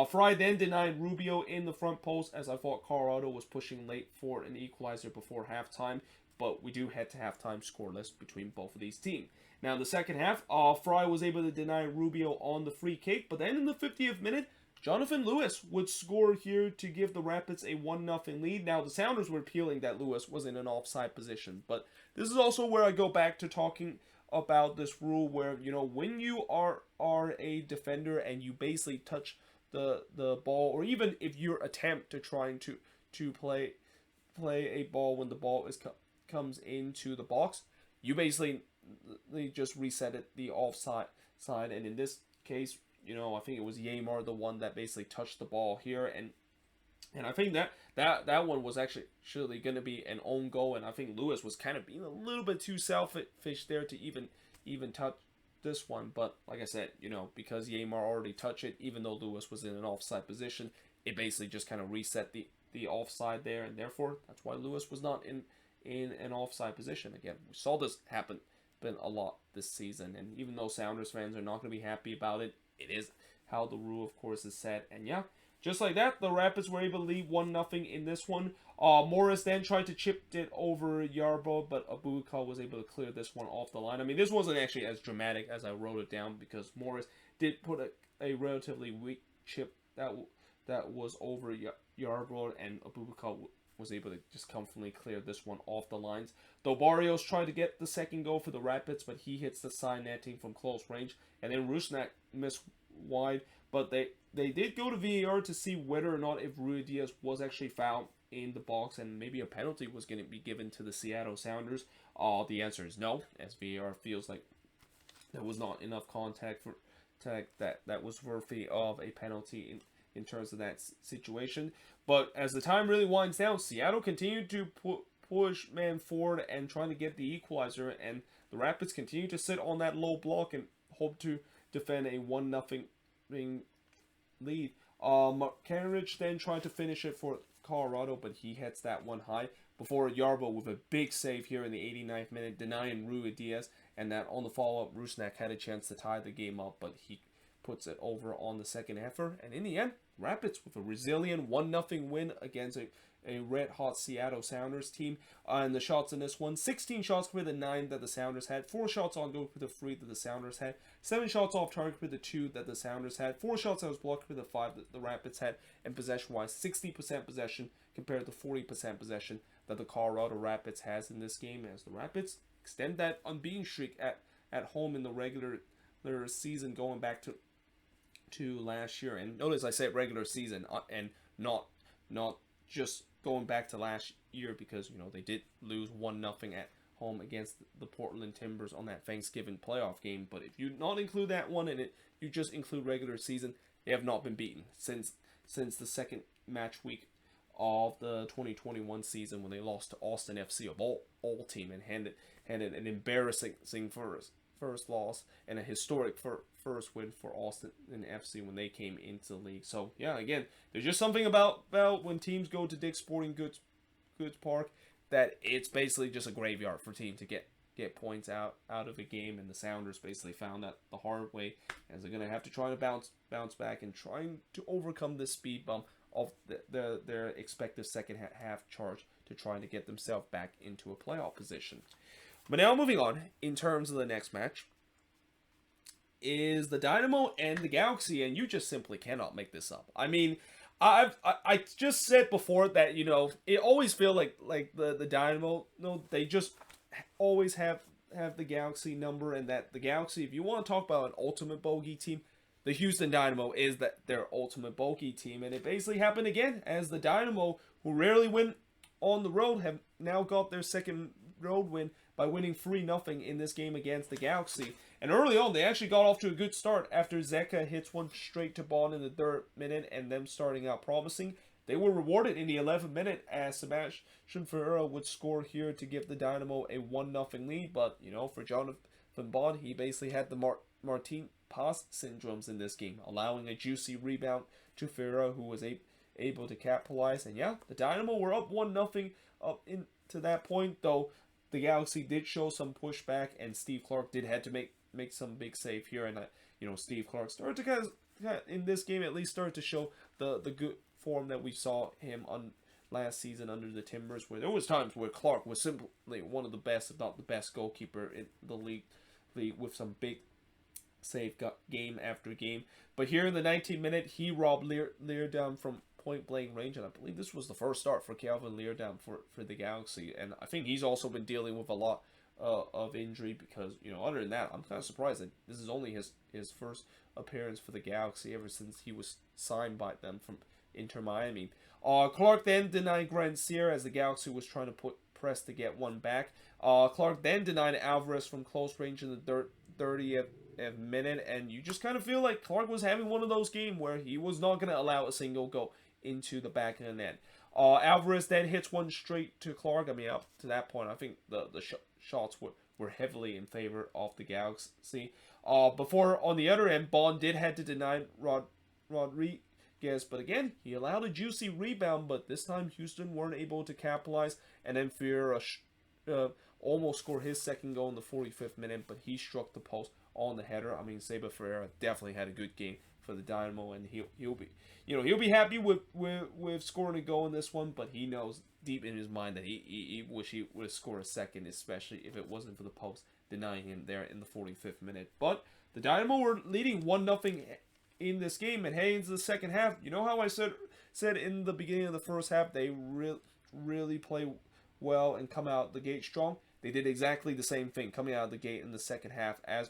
Fry then denied Rubio in the front post, as I thought Colorado was pushing late for an equalizer before halftime. but we do head to halftime scoreless between both of these teams. Now, in the second half, Fry was able to deny Rubio on the free kick, but then in the 50th minute, Jonathan Lewis would score here to give the Rapids a 1-0 lead. Now, the Sounders were appealing that Lewis was in an offside position, but this is also where I go back to talking about this rule where, when you are a defender and you basically touch the ball, or even if you attempt to trying to play a ball when the ball comes into the box, you basically just reset it the offside side. And in this case, I think it was Yeimar, the one that basically touched the ball here, and I think that one was actually going to be an own goal, and I think Lewis was kind of being a little bit too selfish there to even touch this one. But like I said, because Yeimar already touched it, even though Lewis was in an offside position, it basically just kind of reset the offside there, and therefore that's why Lewis was not in an offside position. Again, we saw this happen a lot this season, and even though Sounders fans are not going to be happy about it, it is how the rule, of course, is set. And yeah, just like that, the Rapids were able to lead 1-0 in this one. Morris then tried to chip it over Yarbo, but Abubakar was able to clear this one off the line. I mean, this wasn't actually as dramatic as I wrote it down, because Morris did put a relatively weak chip that was over Yarbo, and Abubakar was able to just comfortably clear this one off the lines. Though Barrios tried to get the second goal for the Rapids, but he hits the side netting from close range, and then Rusnak missed wide. But they did go to VAR to see whether or not if Rui Diaz was actually fouled in the box and maybe a penalty was going to be given to the Seattle Sounders. The answer is no, as VAR feels like there was not enough contact that was worthy of a penalty in terms of that situation. But as the time really winds down, Seattle continued to push man forward and trying to get the equalizer, and the Rapids continue to sit on that low block and hope to defend a 1-0 lead. Kenrich then tried to finish it for Colorado, but he hits that one high before Yarbo with a big save here in the 89th minute, denying Rui Diaz, and that on the follow-up, Rusnak had a chance to tie the game up, but he puts it over on the second effort. And in the end, Rapids with a resilient 1-0 win against a red-hot Seattle Sounders team. And the shots in this one, 16 shots for the 9 that the Sounders had, 4 shots on goal for the 3 that the Sounders had, 7 shots off target for the 2 that the Sounders had, 4 shots that was blocked for the 5 that the Rapids had, and possession-wise, 60% possession compared to 40% possession that the Colorado Rapids has in this game, as the Rapids extend that unbeaten streak at home in the regular season going back to last year. And notice I said regular season and not just going back to last year, because they did lose 1-0 at home against the Portland Timbers on that Thanksgiving playoff game. But if you not include that one and you just include regular season, they have not been beaten since the second match week of the 2021 season, when they lost to Austin FC of all team and handed an embarrassing first loss and a historic first win for Austin FC when they came into the league. So yeah, again, there's just something about when teams go to Dick's Sporting Goods Park that it's basically just a graveyard for team to get points out of a game, and the Sounders basically found that the hard way, as they're gonna have to try to bounce back and trying to overcome this speed bump of their expected second half charge to try to get themselves back into a playoff position. But now moving on, in terms of the next match, is the Dynamo and the Galaxy, and you just simply cannot make this up. I mean, I just said before that, it always feels like the Dynamo, they just always have the Galaxy number, and that the Galaxy, if you want to talk about an ultimate bogey team, the Houston Dynamo is their ultimate bogey team. And it basically happened again, as the Dynamo, who rarely win on the road, have now got their second road win by winning 3-0 in this game against the Galaxy. And early on, they actually got off to a good start after Zeka hits one straight to Bond in the 3rd minute, and them starting out promising. They were rewarded in the 11th minute as Sebastian Ferreira would score here to give the Dynamo a 1-0 lead. But, for Jonathan Bond, he basically had the Martin Paz syndromes in this game, allowing a juicy rebound to Ferreira, who was able to capitalize. And yeah, the Dynamo were up 1-0 up into that point, though the Galaxy did show some pushback, and Steve Clark did have to make some big save here. And Steve Clark started to in this game at least started to show the good form that we saw him last season under the Timbers, where there was times where Clark was simply one of the best, if not the best, goalkeeper in the league with some big save game after game. But here in the 19th minute, he robbed Leerdam from point-blank range, and I believe this was the first start for Calvin Leerdam for the Galaxy, and I think he's also been dealing with a lot of injury, because, you know, other than that, I'm kind of surprised that this is only his first appearance for the Galaxy ever since he was signed by them from Inter Miami. Clark then denied Grandsir as the Galaxy was trying to press to get one back. Clark then denied Alvarez from close range in the 30th minute, and you just kind of feel like Clark was having one of those games where he was not going to allow a single goal into the back of the net. Alvarez then hits one straight to Clark. I mean, up to that point, I think the shots were heavily in favor of the Galaxy. Before, on the other end, Bond did have to deny Rodriguez, but again, he allowed a juicy rebound, but this time Houston weren't able to capitalize, and then Ferreira almost scored his second goal in the 45th minute, but he struck the post on the header. I mean, Seba Ferreira definitely had a good game for the Dynamo, and he'll be happy with scoring a goal in this one, but he knows deep in his mind that he wish he would have scored a second, especially if it wasn't for the post denying him there in the 45th minute. But the Dynamo were leading 1-0 in this game, and heading into the second half, you know how I said in the beginning of the first half they really play well and come out the gate strong? They did exactly the same thing, coming out of the gate in the second half. As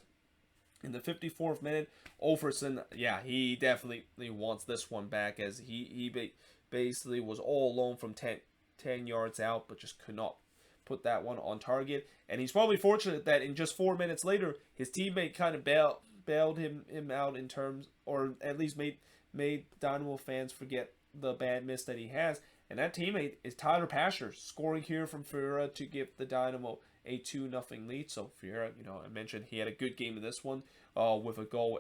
in the 54th minute, Olferson, yeah, he definitely wants this one back, as he basically was all alone from 10 yards out, but just could not put that one on target. And he's probably fortunate that in just 4 minutes later, his teammate kind of bailed him out in terms, or at least made Dynamo fans forget the bad miss that he has. And that teammate is Tyler Pasher, scoring here from Ferreira to give the Dynamo a 2-0 lead. So Ferreira, you know, I mentioned he had a good game in this one, with a goal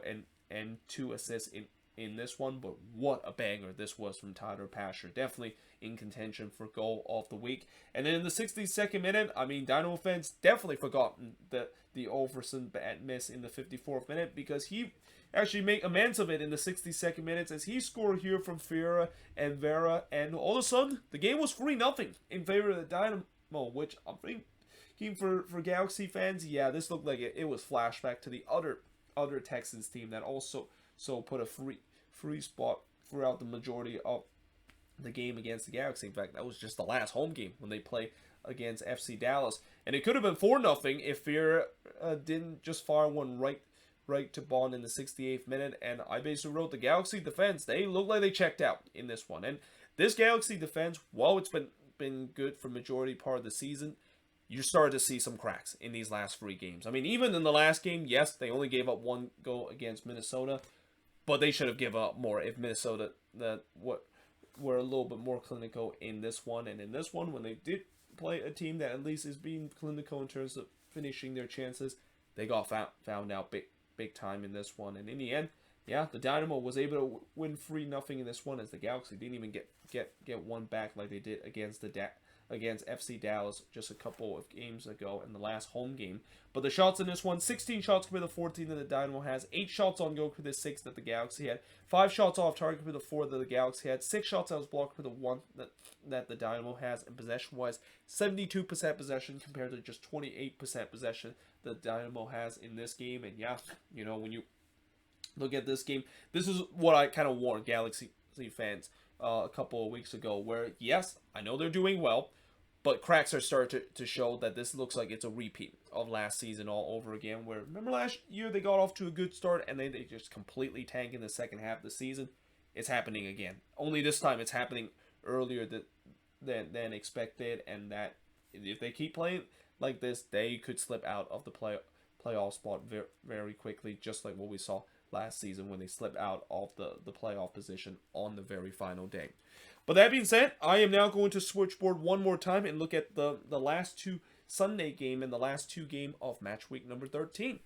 and 2 assists in this one. But what a banger this was from Tyler Pasher. Definitely in contention for goal of the week. And then in the 62nd minute, I mean, Dynamo fans definitely forgotten the Olferson bad miss in the 54th minute, because he actually made amends of it in the 62nd minutes as he scored here from Ferreira and Vera, and all of a sudden the game was 3-0 in favor of the Dynamo, which I'm thinking for Galaxy fans, yeah, this looked like it was flashback to the other Texans team that also put a free spot throughout the majority of the game against the Galaxy. In fact, that was just the last home game when they play against FC Dallas, and it could have been 4-0 if Ferreira didn't just fire one right to Bond in the 68th minute. And I basically wrote the Galaxy defense, they look like they checked out in this one. And this Galaxy defense, while it's been good for majority part of the season, you started to see some cracks in these last 3 games. I mean, even in the last game, yes, they only gave up 1 goal against Minnesota, but they should have given up more if Minnesota were a little bit more clinical in this one. And in this one, when they did play a team that at least is being clinical in terms of finishing their chances, they got found out big time in this one. And in the end, yeah, the Dynamo was able to win 3-0 in this one, as the Galaxy didn't even get one back like they did against FC Dallas just a couple of games ago in the last home game. But the shots in this one, 16 shots compared to 14 that the Dynamo has, 8 shots on goal compared to 6 that the Galaxy had, 5 shots off target compared to 4 that the Galaxy had, 6 shots that was blocked compared to 1 that the Dynamo has, and possession-wise, 72% possession compared to just 28% possession the Dynamo has in this game. And yeah, you know, when you look at this game, this is what I kind of warned Galaxy fans a couple of weeks ago, where yes, I know they're doing well, but cracks are starting to show that this looks like it's a repeat of last season all over again, where remember last year they got off to a good start and then they just completely tank in the second half of the season. It's happening again, only this time it's happening earlier than expected, and that if they keep playing like this, they could slip out of the playoff spot very quickly, just like what we saw last season when they slipped out of the playoff position on the very final day. But that being said, I am now going to switchboard one more time and look at the last 2 Sunday game and the last 2 game of match week number 13.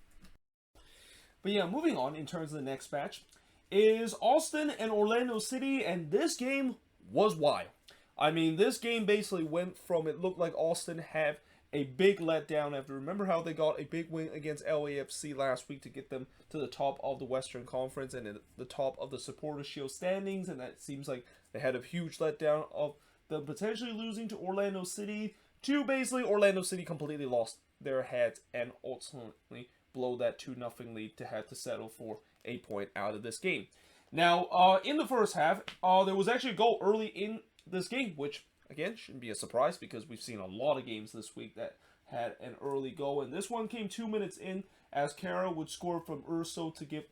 But yeah, moving on in terms of the next match is Austin and Orlando City, and this game was wild. I mean, this game basically went from, it looked like Austin had a big letdown after, remember how they got a big win against LAFC last week to get them to the top of the Western Conference and in the top of the Supporters Shield standings, and that seems like they had a huge letdown of them potentially losing to Orlando City, to basically Orlando City completely lost their heads and ultimately blow that 2-0 lead to have to settle for a point out of this game. Now, in the first half, there was actually a goal early in this game, which, again, shouldn't be a surprise because we've seen a lot of games this week that had an early goal. And this one came 2 minutes in as Kara would score from Urso to give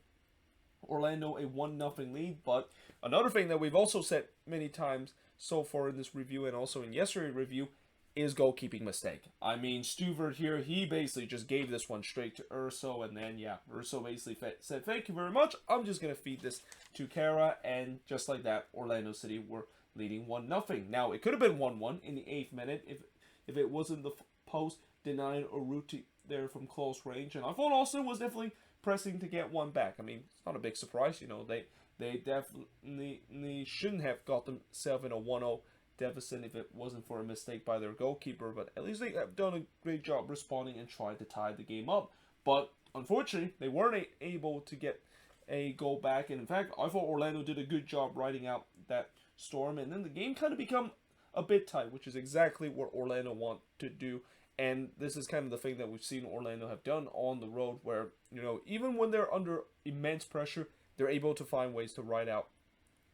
Orlando a 1-0 lead. But another thing that we've also said many times so far in this review and also in yesterday's review is goalkeeping mistake. I mean, Stuvert here, he basically just gave this one straight to Urso, and then, yeah, Urso basically said, thank you very much, I'm just going to feed this to Kara, and just like that, Orlando City were leading 1-0. Now, it could have been 1-1 in the 8th minute if it wasn't the post denying Urruti there from close range, and I thought Austin was definitely pressing to get one back. I mean, it's not a big surprise, you know, they definitely shouldn't have got themselves in a 1-0 deficit if it wasn't for a mistake by their goalkeeper, but at least they have done a great job responding and trying to tie the game up. But unfortunately, they weren't able to get a goal back, and in fact, I thought Orlando did a good job riding out that storm, and then the game kind of become a bit tight, which is exactly what Orlando want to do. And this is kind of the thing that we've seen Orlando have done on the road, where, you know, even when they're under immense pressure, they're able to find ways to ride out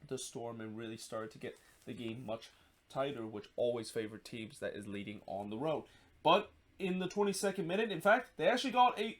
the storm and really start to get the game much tighter, which always favor teams that is leading on the road. But in the 22nd minute, in fact, they actually got a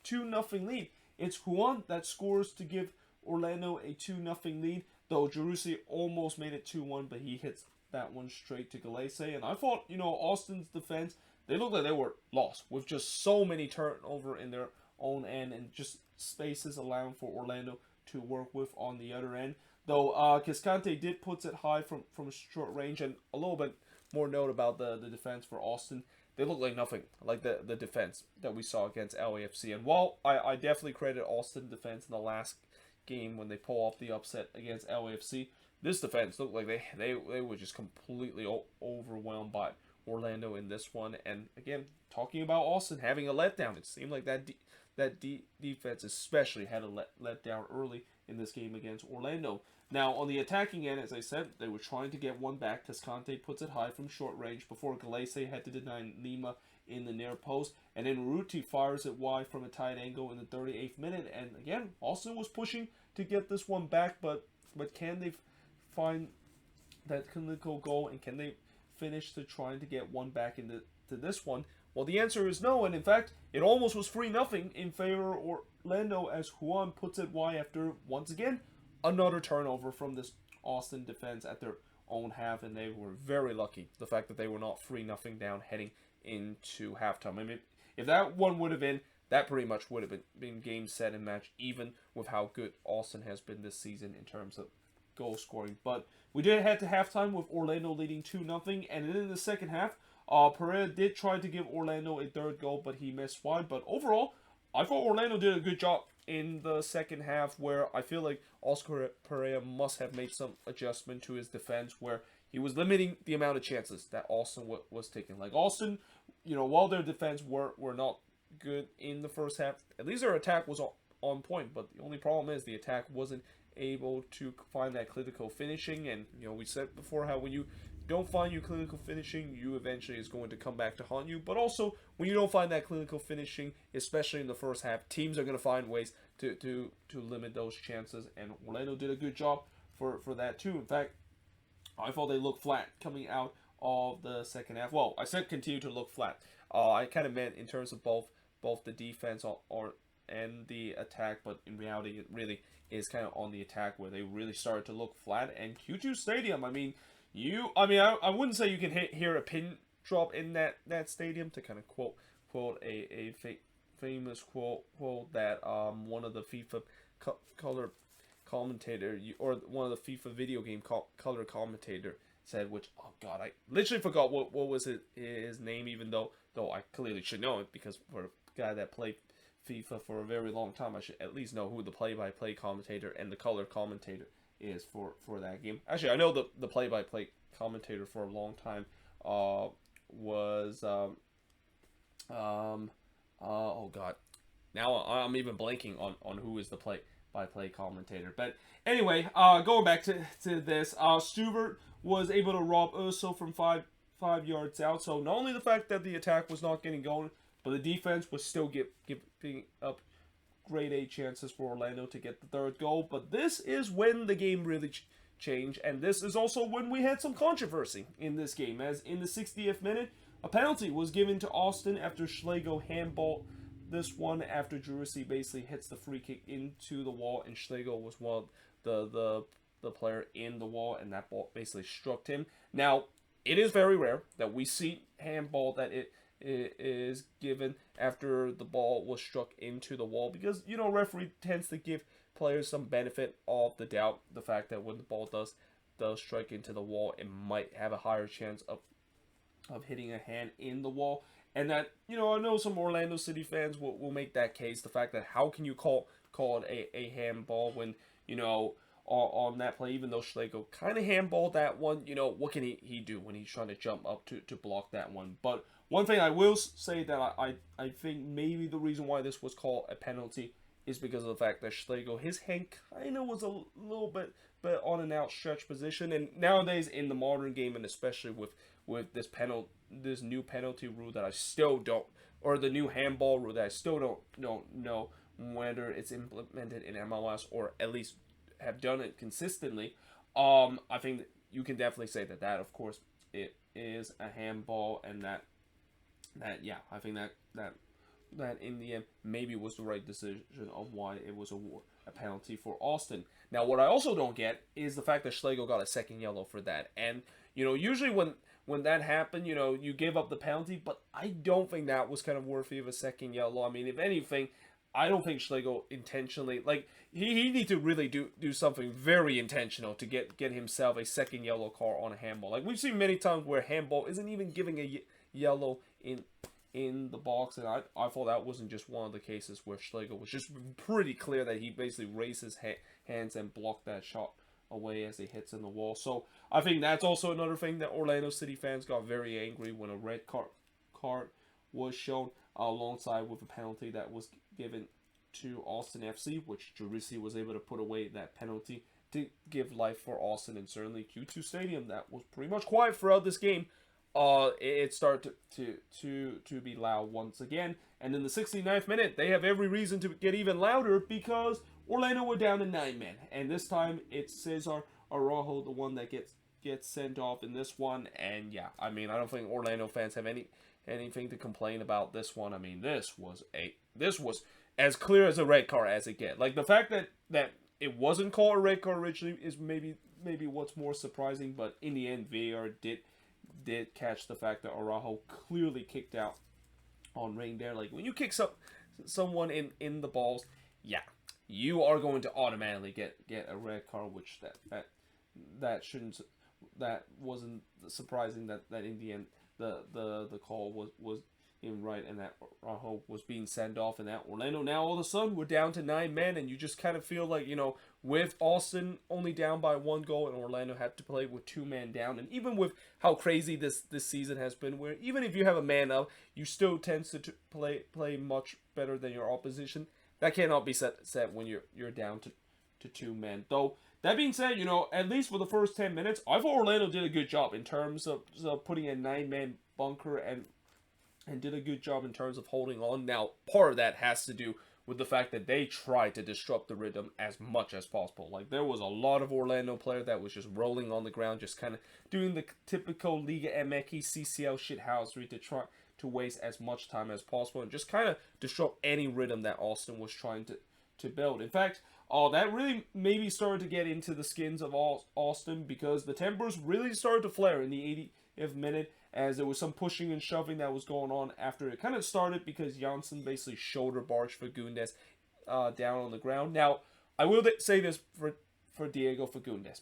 2-0 lead. It's Juan that scores to give Orlando a 2-0 lead, though Jerussi almost made it 2-1, but he hits that one straight to Galese. And I thought, you know, Austin's defense, they looked like they were lost with just so many turnover in their own end and just spaces allowing for Orlando to work with on the other end. Though Cascante did puts it high from short range, and a little bit more note about the defense for Austin. They look like nothing like the defense that we saw against LAFC. And while I definitely credit Austin defense in the last game when they pull off the upset against LAFC, this defense looked like they were just completely overwhelmed by Orlando in this one. And again, talking about Austin having a letdown, it seemed like that defense especially had a letdown early in this game against Orlando. Now, on the attacking end, as I said, they were trying to get one back. Cascante puts it high from short range before Galese had to deny Lima in the near post. And then Ruti fires it wide from a tight angle in the 38th minute. And again, Austin was pushing to get this one back, but can they find that clinical goal, and can they finish to trying to get one back into this one? Well, the answer is no, and in fact, it almost was 3-0 in favor of Orlando as Juan puts it wide after, once again, another turnover from this Austin defense at their own half, and they were very lucky, the fact that they were not 3-0 down heading into halftime. I mean, if that one would have been, that pretty much would have been game, set, and match, even with how good Austin has been this season in terms of goal scoring. But we did head to halftime with Orlando leading 2-0, and then in the second half, Pereira did try to give Orlando a third goal, but he missed wide. But overall, I thought Orlando did a good job in the second half, where I feel like Oscar Pereira must have made some adjustment to his defense, where he was limiting the amount of chances that Austin was taking. Like Austin, you know, while their defense were not good in the first half, at least their attack was on point. But the only problem is the attack wasn't able to find that clinical finishing. And, you know, we said before how when you don't find your clinical finishing, you eventually is going to come back to haunt you. But also, when you don't find that clinical finishing, especially in the first half, teams are going to find ways to limit those chances. And Orlando did a good job for that too. In fact, I thought they looked flat coming out of the second half. Well, I said continue to look flat. I kind of meant in terms of both the defense and the attack, but in reality, it really is kind of on the attack where they really started to look flat. And Q2 Stadium, I mean, I wouldn't say you can hear a pin drop in that stadium, to kind of quote a famous quote that one of the FIFA color commentator, or one of the FIFA video game color commentator said, which, oh god, I literally forgot what was his name, even though I clearly should know it, because for a guy that played FIFA for a very long time, I should at least know who the play-by-play commentator and the color commentator is for that game. Actually, I know the play-by-play commentator for a long time was oh god, now I'm even blanking on who is the play commentator. But anyway, going back to this, Stewart was able to rob Urso from five yards out. So not only the fact that the attack was not getting going, but the defense was still giving up grade A chances for Orlando to get the third goal. But this is when the game really changed, and this is also when we had some controversy in this game, as in the 60th minute, a penalty was given to Austin after Schlegel handballed this one after Jurissi basically hits the free kick into the wall, and Schlegel was one of the player in the wall, and that ball basically struck him. Now, it is very rare that we see handball that it is given after the ball was struck into the wall, because, you know, referee tends to give players some benefit of the doubt. The fact that when the ball does strike into the wall, it might have a higher chance of hitting a hand in the wall. And that, you know, I know some Orlando City fans will make that case. The fact that how can you call it a handball when, you know, on that play, even though Schlegel kind of handballed that one, you know, what can he do when he's trying to jump up to block that one? But one thing I will say that I think maybe the reason why this was called a penalty is because of the fact that Schlegel, his hand kind of was a little bit on an outstretched position. And nowadays in the modern game, and especially with this new penalty rule that I still don't, or the new handball rule that I still don't know whether it's implemented in MLS or at least have done it consistently. I think that you can definitely say that of course it is a handball, and that yeah, I think that in the end maybe was the right decision of why it was a penalty for Austin. Now, what I also don't get is the fact that Schlegel got a second yellow for that. And, you know, usually when that happened, you know, you give up the penalty, but I don't think that was kind of worthy of a second yellow. I mean, if anything, I don't think Schlegel intentionally, like, he need to really do something very intentional to get himself a second yellow card on a handball. Like, we've seen many times where handball isn't even giving a yellow in the box, and I thought that wasn't just one of the cases where Schlegel was just pretty clear that he basically raised his hands and blocked that shot away as it hits in the wall. So I think that's also another thing that Orlando City fans got very angry when a red card was shown alongside with a penalty that was given to Austin FC, which Jurissi was able to put away that penalty to give life for Austin. And certainly Q2 Stadium, that was pretty much quiet throughout this game. It started to be loud once again. And in the 69th minute, they have every reason to get even louder because Orlando were down to 9 men. And this time, it's Cesar Araujo, the one that gets sent off in this one. And yeah, I mean, I don't think Orlando fans have anything to complain about this one. I mean, this was as clear as a red card as it gets. Like, the fact that it wasn't called a red card originally is maybe what's more surprising. But in the end, VAR did catch the fact that Araujo clearly kicked out on Rain there. Like, when you kick someone in the balls, yeah, you are going to automatically get a red card, which that wasn't surprising that in the end the call was in right, and that Araujo was being sent off, and that Orlando now all of a sudden we're down to 9 men, and you just kind of feel like, you know, with Austin only down by 1 goal and Orlando had to play with 2 men down, and even with how crazy this season has been, where even if you have a man up, you still tend to play much better than your opposition. That cannot be set when you're down to 2 men. Though that being said, you know, at least for the first 10 minutes, I thought Orlando did a good job in terms of putting a 9-man bunker and did a good job in terms of holding on. Now, part of that has to do with the fact that they tried to disrupt the rhythm as much as possible. Like, there was a lot of Orlando player that was just rolling on the ground, just kind of doing the typical Liga MX CCL shithousery to try to waste as much time as possible and just kind of disrupt any rhythm that Austin was trying to build. In fact, that really maybe started to get into the skins of Austin, because the tempers really started to flare in the 80th minute, as there was some pushing and shoving that was going on after it kind of started, because Janssen basically shoulder barged Fagundes down on the ground. Now, I will say this for Diego Fagundes.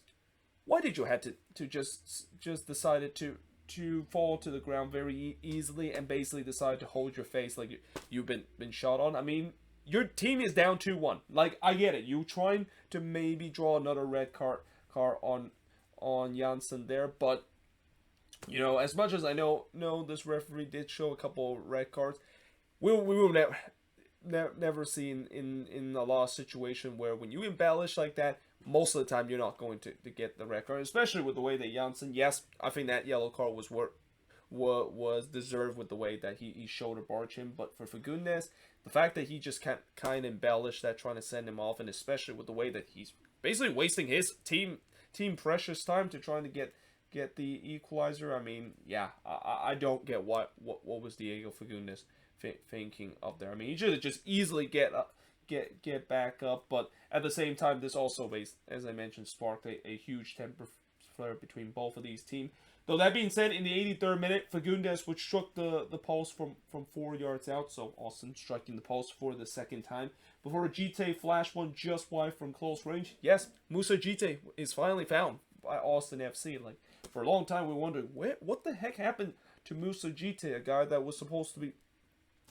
Why did you have to just decided to fall to the ground very easily and basically decide to hold your face like you've been shot on? I mean, your team is down 2-1. Like, I get it. You trying to maybe draw another red card on Janssen there, but you know, as much as I know this referee did show a couple of red cards, we will never. never seen in a lot of situation where when you embellish like that, most of the time you're not going to get the red card, especially with the way that Janssen. Yes, I think that yellow card was deserved with the way that he shoulder barged him, but for Fagundes, the fact that he just kind of embellished that, trying to send him off, and especially with the way that he's basically wasting his team precious time to trying to get the equalizer. I mean, yeah, I don't get what was Diego Fagundes thinking up there. I mean, he should have just easily get back up, but at the same time, this also, as I mentioned, sparked a huge temper flare between both of these teams. Though that being said, in the 83rd minute, Fagundes, which struck the post from 4 yards out, so Austin striking the post for the second time, before Jite flashed one just wide from close range. Yes, Musa Jite is finally found by Austin FC. Like, for a long time, we wondered, what the heck happened to Musa Jite, a guy that was supposed to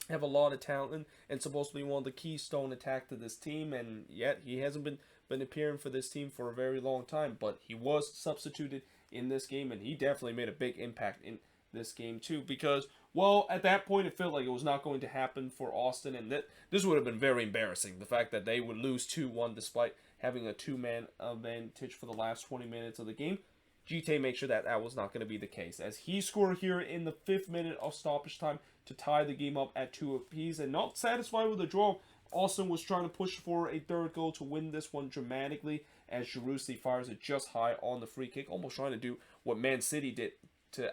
have a lot of talent and supposed to be one of the keystone attack to this team, and yet he hasn't been appearing for this team for a very long time, but he was substituted in this game, and he definitely made a big impact in this game too, because, well, at that point it felt like it was not going to happen for Austin, and this would have been very embarrassing, the fact that they would lose 2-1 despite having a two-man advantage for the last 20 minutes of the game. Jite makes sure that was not going to be the case, as he scored here in the 5th minute of stoppage time to tie the game up at 2 apiece, and not satisfied with the draw, Austin was trying to push for a third goal to win this one dramatically, as Giroussi fires it just high on the free kick, almost trying to do what Man City did to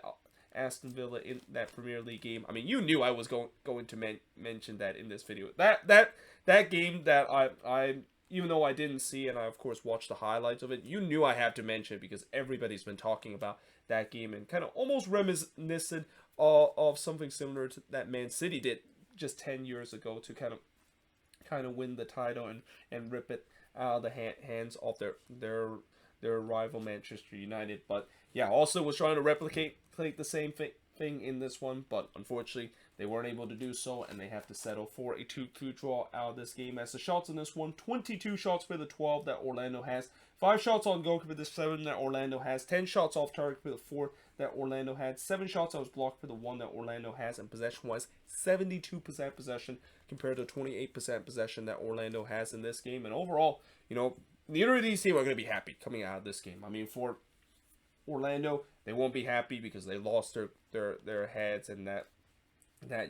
Aston Villa in that Premier League game. I mean, you knew I was going to mention that in this video. That game that I even though I didn't see, and I of course watched the highlights of it, you knew I had to mention it because everybody's been talking about that game and kind of almost reminiscent of something similar to that Man City did just 10 years ago to kind of win the title and rip it out of the hands of their rival Manchester United. But yeah, also was trying to replicate the same thing in this one, but unfortunately they weren't able to do so, and they have to settle for a 2-2 draw out of this game. As the shots in this one, 22 shots for the 12 that Orlando has, 5 shots on goal for the 7 that Orlando has, 10 shots off target for the 4 that Orlando had, 7 shots that was blocked for the 1 that Orlando has, and possession-wise, 72% possession compared to 28% possession that Orlando has in this game. And overall, you know, neither of these teams are going to be happy coming out of this game. I mean, for Orlando, they won't be happy because they lost their heads, and that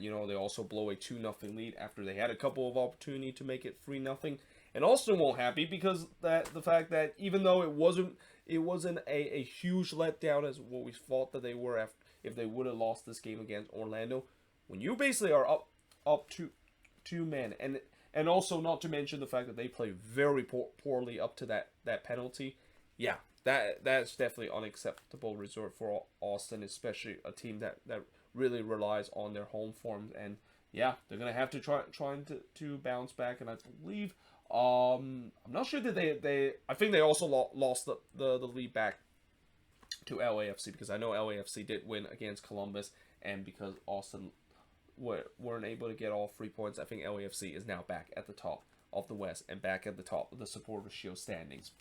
you know, they also blow a 2-0 lead after they had a couple of opportunities to make it 3-0. And Austin won't happy because the fact that even though it wasn't a huge letdown as what we thought that they were if they would have lost this game against Orlando, when you basically are up to 2 men, and also not to mention the fact that they play very poorly up to that penalty, yeah, that's definitely unacceptable result for Austin, especially a team that really relies on their home form. And yeah, they're gonna have to trying to bounce back. And I believe I'm not sure that I think they also lost the lead back to LAFC, because I know LAFC did win against Columbus, and because Austin weren't able to get all 3 points, I think LAFC is now back at the top of the West and back at the top of the Supporters' Shield standings.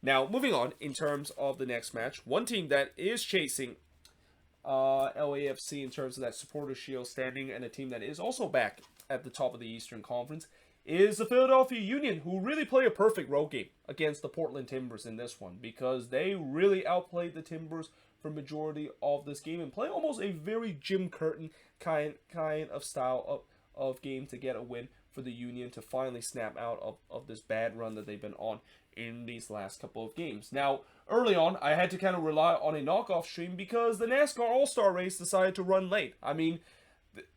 Now, moving on in terms of the next match, one team that is chasing LAFC in terms of that Supporters' Shield standing, and a team that is also back at the top of the Eastern Conference, is the Philadelphia Union, who really play a perfect road game against the Portland Timbers in this one, because they really outplayed the Timbers for majority of this game and play almost a very Jim Curtin kind of style of game to get a win for the Union to finally snap out of this bad run that they've been on in these last couple of games. Now, early on, I had to kind of rely on a knockoff stream because the NASCAR All-Star race decided to run late. I mean,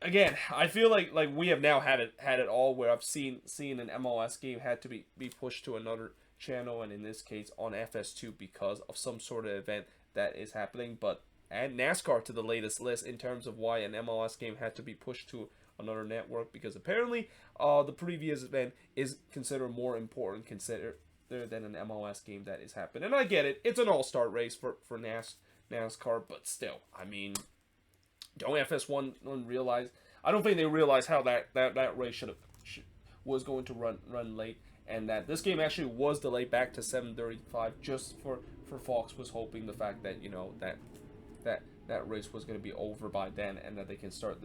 again, I feel like we have now had it all, where I've seen an MLS game had to be pushed to another channel, and in this case on FS2 because of some sort of event that is happening. But add NASCAR to the latest list in terms of why an MLS game had to be pushed to another network, because apparently the previous event is considered more important than an MLS game that is happening. And I get it, it's an all-star race for NASCAR, but still, I mean, don't FS1 realize? I don't think they realize how that race was going to run late, and that this game actually was delayed back to 7:35 just for Fox was hoping the fact that, you know, that that race was going to be over by then, and that they can start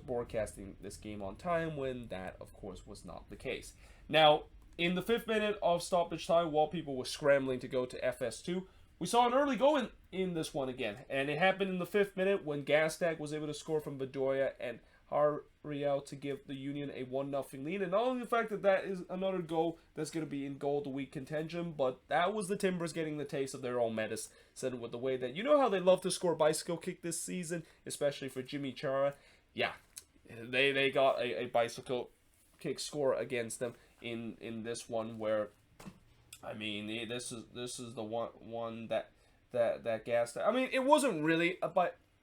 broadcasting this game on time, when that, of course, was not the case. Now, in the 5th minute of stoppage time, while people were scrambling to go to FS2, we saw an early goal in this one again, and it happened in the 5th minute when Gastak was able to score from Bedoya and Hariel to give the Union a 1-0 lead. And not only the fact that that is another goal that's going to be in goal of the week contention, but that was the Timbers getting the taste of their own medicine with the way that, you know how they love to score bicycle kick this season, especially for Jimmy Chara? Yeah, they got a bicycle kick score against them in this one, where, I mean, this is the one that gassed. I mean, it wasn't really a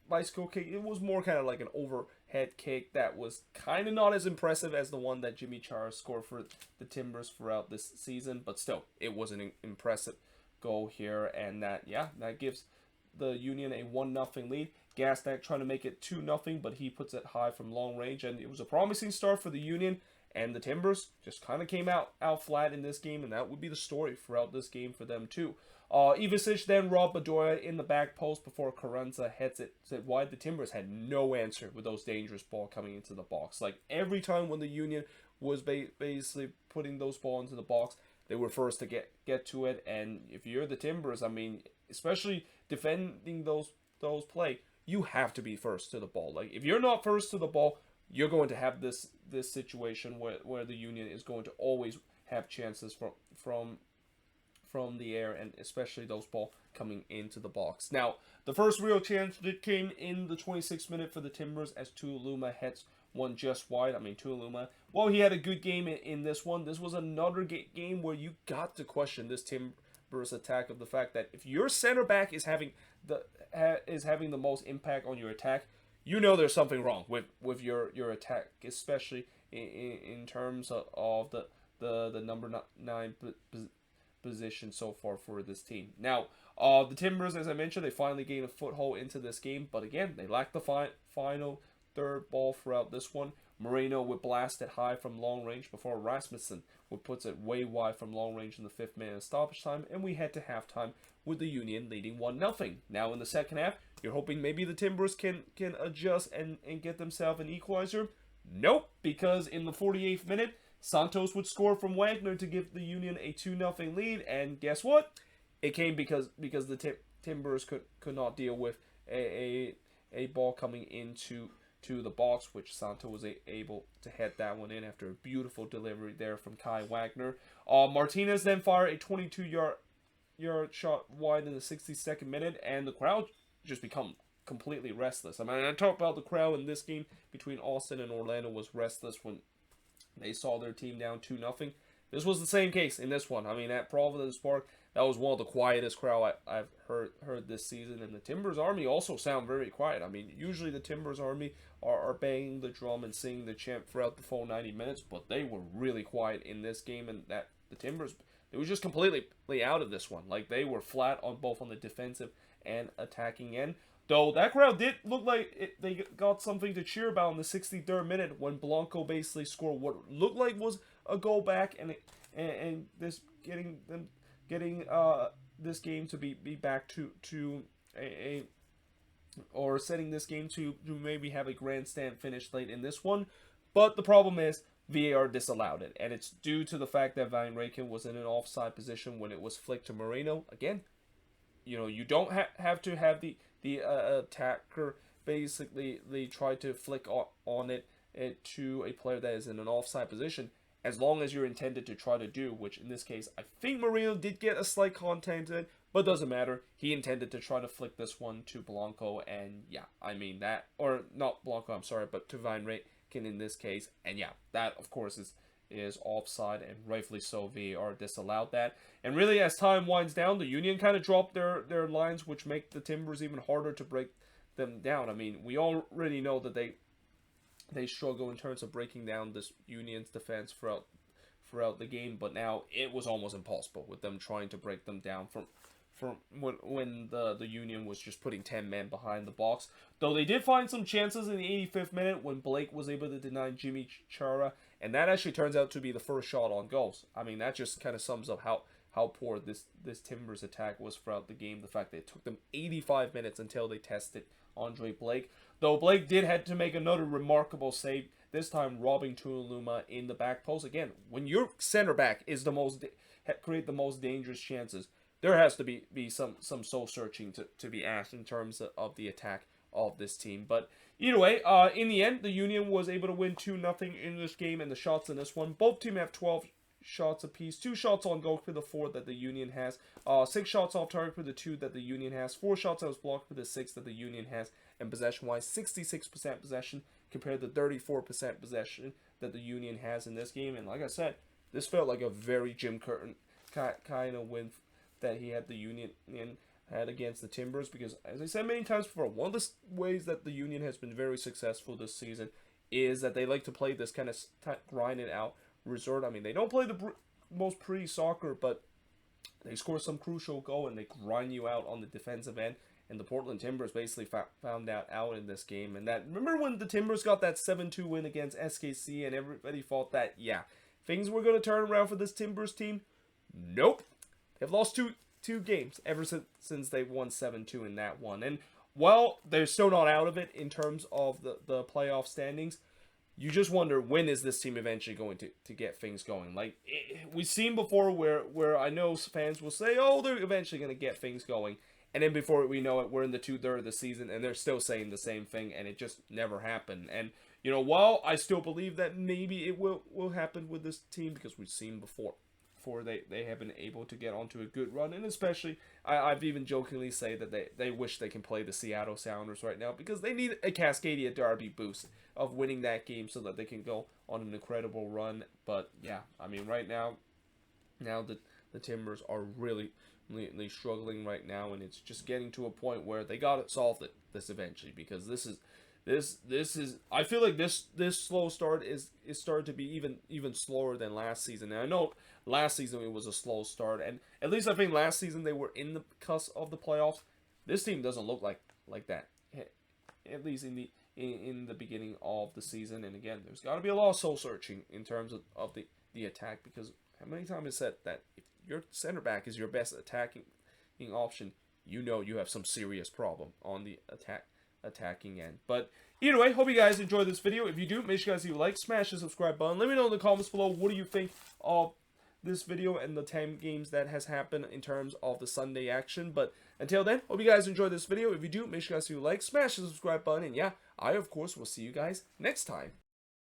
bicycle kick. It was more kind of like an overhead kick that was kind of not as impressive as the one that Jimmy Chara scored for the Timbers throughout this season, but still, it was an impressive goal here, and that gives the Union a 1-0 lead. Gastak trying to make it 2-0, but he puts it high from long range, and it was a promising start for the Union. And the Timbers just kind of came out flat in this game, and that would be the story throughout this game for them too. Ivicic then robbed Bedoya in the back post before Carranza heads it wide. The Timbers had no answer with those dangerous balls coming into the box. Like, every time when the Union was basically putting those balls into the box, they were first to get to it. And if you're the Timbers, I mean, especially defending those play, you have to be first to the ball. Like, if you're not first to the ball, you're going to have this situation where the Union is going to always have chances from the air, and especially those balls coming into the box. Now, the first real chance that came in the 26th minute for the Timbers as Tuiluma hits one just wide. I mean, Tuiluma, well, he had a good game in this one. This was another game where you got to question this Timbers attack, of the fact that if your center back is having the most impact on your attack, you know there's something wrong with your attack, especially in terms of the number 9 position so far for this team. Now, the Timbers, as I mentioned, they finally gained a foothold into this game, but again, they lacked the final third ball throughout this one. Moreno would blast it high from long range before Rasmussen would put it way wide from long range in the 5th minute of stoppage time, and we head to halftime with the Union leading 1-0. Now in the second half, you're hoping maybe the Timbers can adjust and get themselves an equalizer. Nope, because in the 48th minute, Santos would score from Wagner to give the Union a 2-0 lead, and guess what? It came because the Timbers could not deal with a ball coming into the box, which Santos was able to head that one in after a beautiful delivery there from Kai Wagner. Martinez then fired a 22-yard shot wide in the 62nd minute, and the crowd just become completely restless. I mean, I talk about the crowd in this game between Austin and Orlando was restless when they saw their team down 2-0. This was the same case in this one. I mean, at Providence Park, that was one of the quietest crowd I've heard this season. And the Timbers Army also sound very quiet. I mean, usually the Timbers Army are banging the drum and singing the chant throughout the full 90 minutes, but they were really quiet in this game, and that the Timbers, they were just completely out of this one. Like, they were flat on both on the defensive and attacking end. Though that crowd did look like they got something to cheer about in the 63rd minute when Blanco basically scored what looked like was a goal back, and this getting this game to be back to a or setting this game to maybe have a grandstand finish late in this one. But the problem is VAR disallowed it, and it's due to the fact that Van Raken was in an offside position when it was flicked to Moreno. Again, you know, you don't have to have the attacker basically they try to flick on it to a player that is in an offside position, as long as you're intended to try to do, which in this case, I think Moreno did get a slight contact in it, but doesn't matter. He intended to try to flick this one to Blanco, and yeah, I mean that, or not Blanco, I'm sorry, but to Van Raken in this case, and yeah, that of course is offside, and rightfully so. VAR disallowed that. And really, as time winds down, the Union kind of dropped their lines, which make the Timbers even harder to break them down. I mean, we already know that they struggle in terms of breaking down this Union's defense throughout the game, but now it was almost impossible with them trying to break them down from when the Union was just putting 10 men behind the box. Though they did find some chances in the 85th minute when Blake was able to deny Jimmy Chara, and that actually turns out to be the first shot on goals. I mean, that just kind of sums up how poor this Timbers attack was throughout the game. The fact that it took them 85 minutes until they tested Andre Blake. Though Blake did have to make another remarkable save, this time robbing Tuiluma in the back post. Again, when your center back is create the most dangerous chances, there has to be some soul searching to be asked in terms of the attack of this team. But either way, in the end, the Union was able to win 2-0 in this game, and the shots in this one, both teams have 12 shots apiece, 2 shots on goal for the 4 that the Union has, 6 shots off target for the 2 that the Union has, 4 shots that was blocked for the 6 that the Union has, and possession-wise, 66% possession compared to 34% possession that the Union has in this game. And like I said, this felt like a very Jim Curtin kind of win that he had the Union had against the Timbers, because as I said many times before, one of the ways that the Union has been very successful this season is that they like to play this kind of grind it out resort. I mean, they don't play the most pretty soccer, but they score some crucial goal and they grind you out on the defensive end. And the Portland Timbers basically found that out in this game. And that, remember when the Timbers got that 7-2 win against SKC and everybody thought that, yeah, things were going to turn around for this Timbers team? Nope. They've lost two games ever since they won 7-2 in that one. And while they're still not out of it in terms of the playoff standings, you just wonder, when is this team eventually going to get things going? Like, we've seen before where I know fans will say, oh, they're eventually going to get things going. And then before we know it, we're in the 2/3 of the season, and they're still saying the same thing, and it just never happened. And, you know, while I still believe that maybe it will happen with this team, because we've seen before they have been able to get onto a good run, and especially, I've even jokingly say that they wish they can play the Seattle Sounders right now, because they need a Cascadia Derby boost of winning that game so that they can go on an incredible run. But, yeah, I mean, right now the Timbers are really struggling right now, and it's just getting to a point where they gotta solve this eventually, because this is I feel like this slow start is started to be even slower than last season. And I know last season it was a slow start, and at least I think last season they were in the cusp of the playoffs. This team doesn't look like that, at least in the beginning of the season. And again, there's got to be a lot of soul searching in terms of the attack, because how many times is said that if your center back is your best attacking option, you know you have some serious problem on the attacking end. But either way, hope you guys enjoyed this video. If you do, make sure you guys like, smash the subscribe button. Let me know in the comments below, what do you think of this video and the 10 games that has happened in terms of the Sunday action. But until then, hope you guys enjoyed this video. If you do, make sure you guys like, smash the subscribe button, and yeah, I of course will see you guys next time.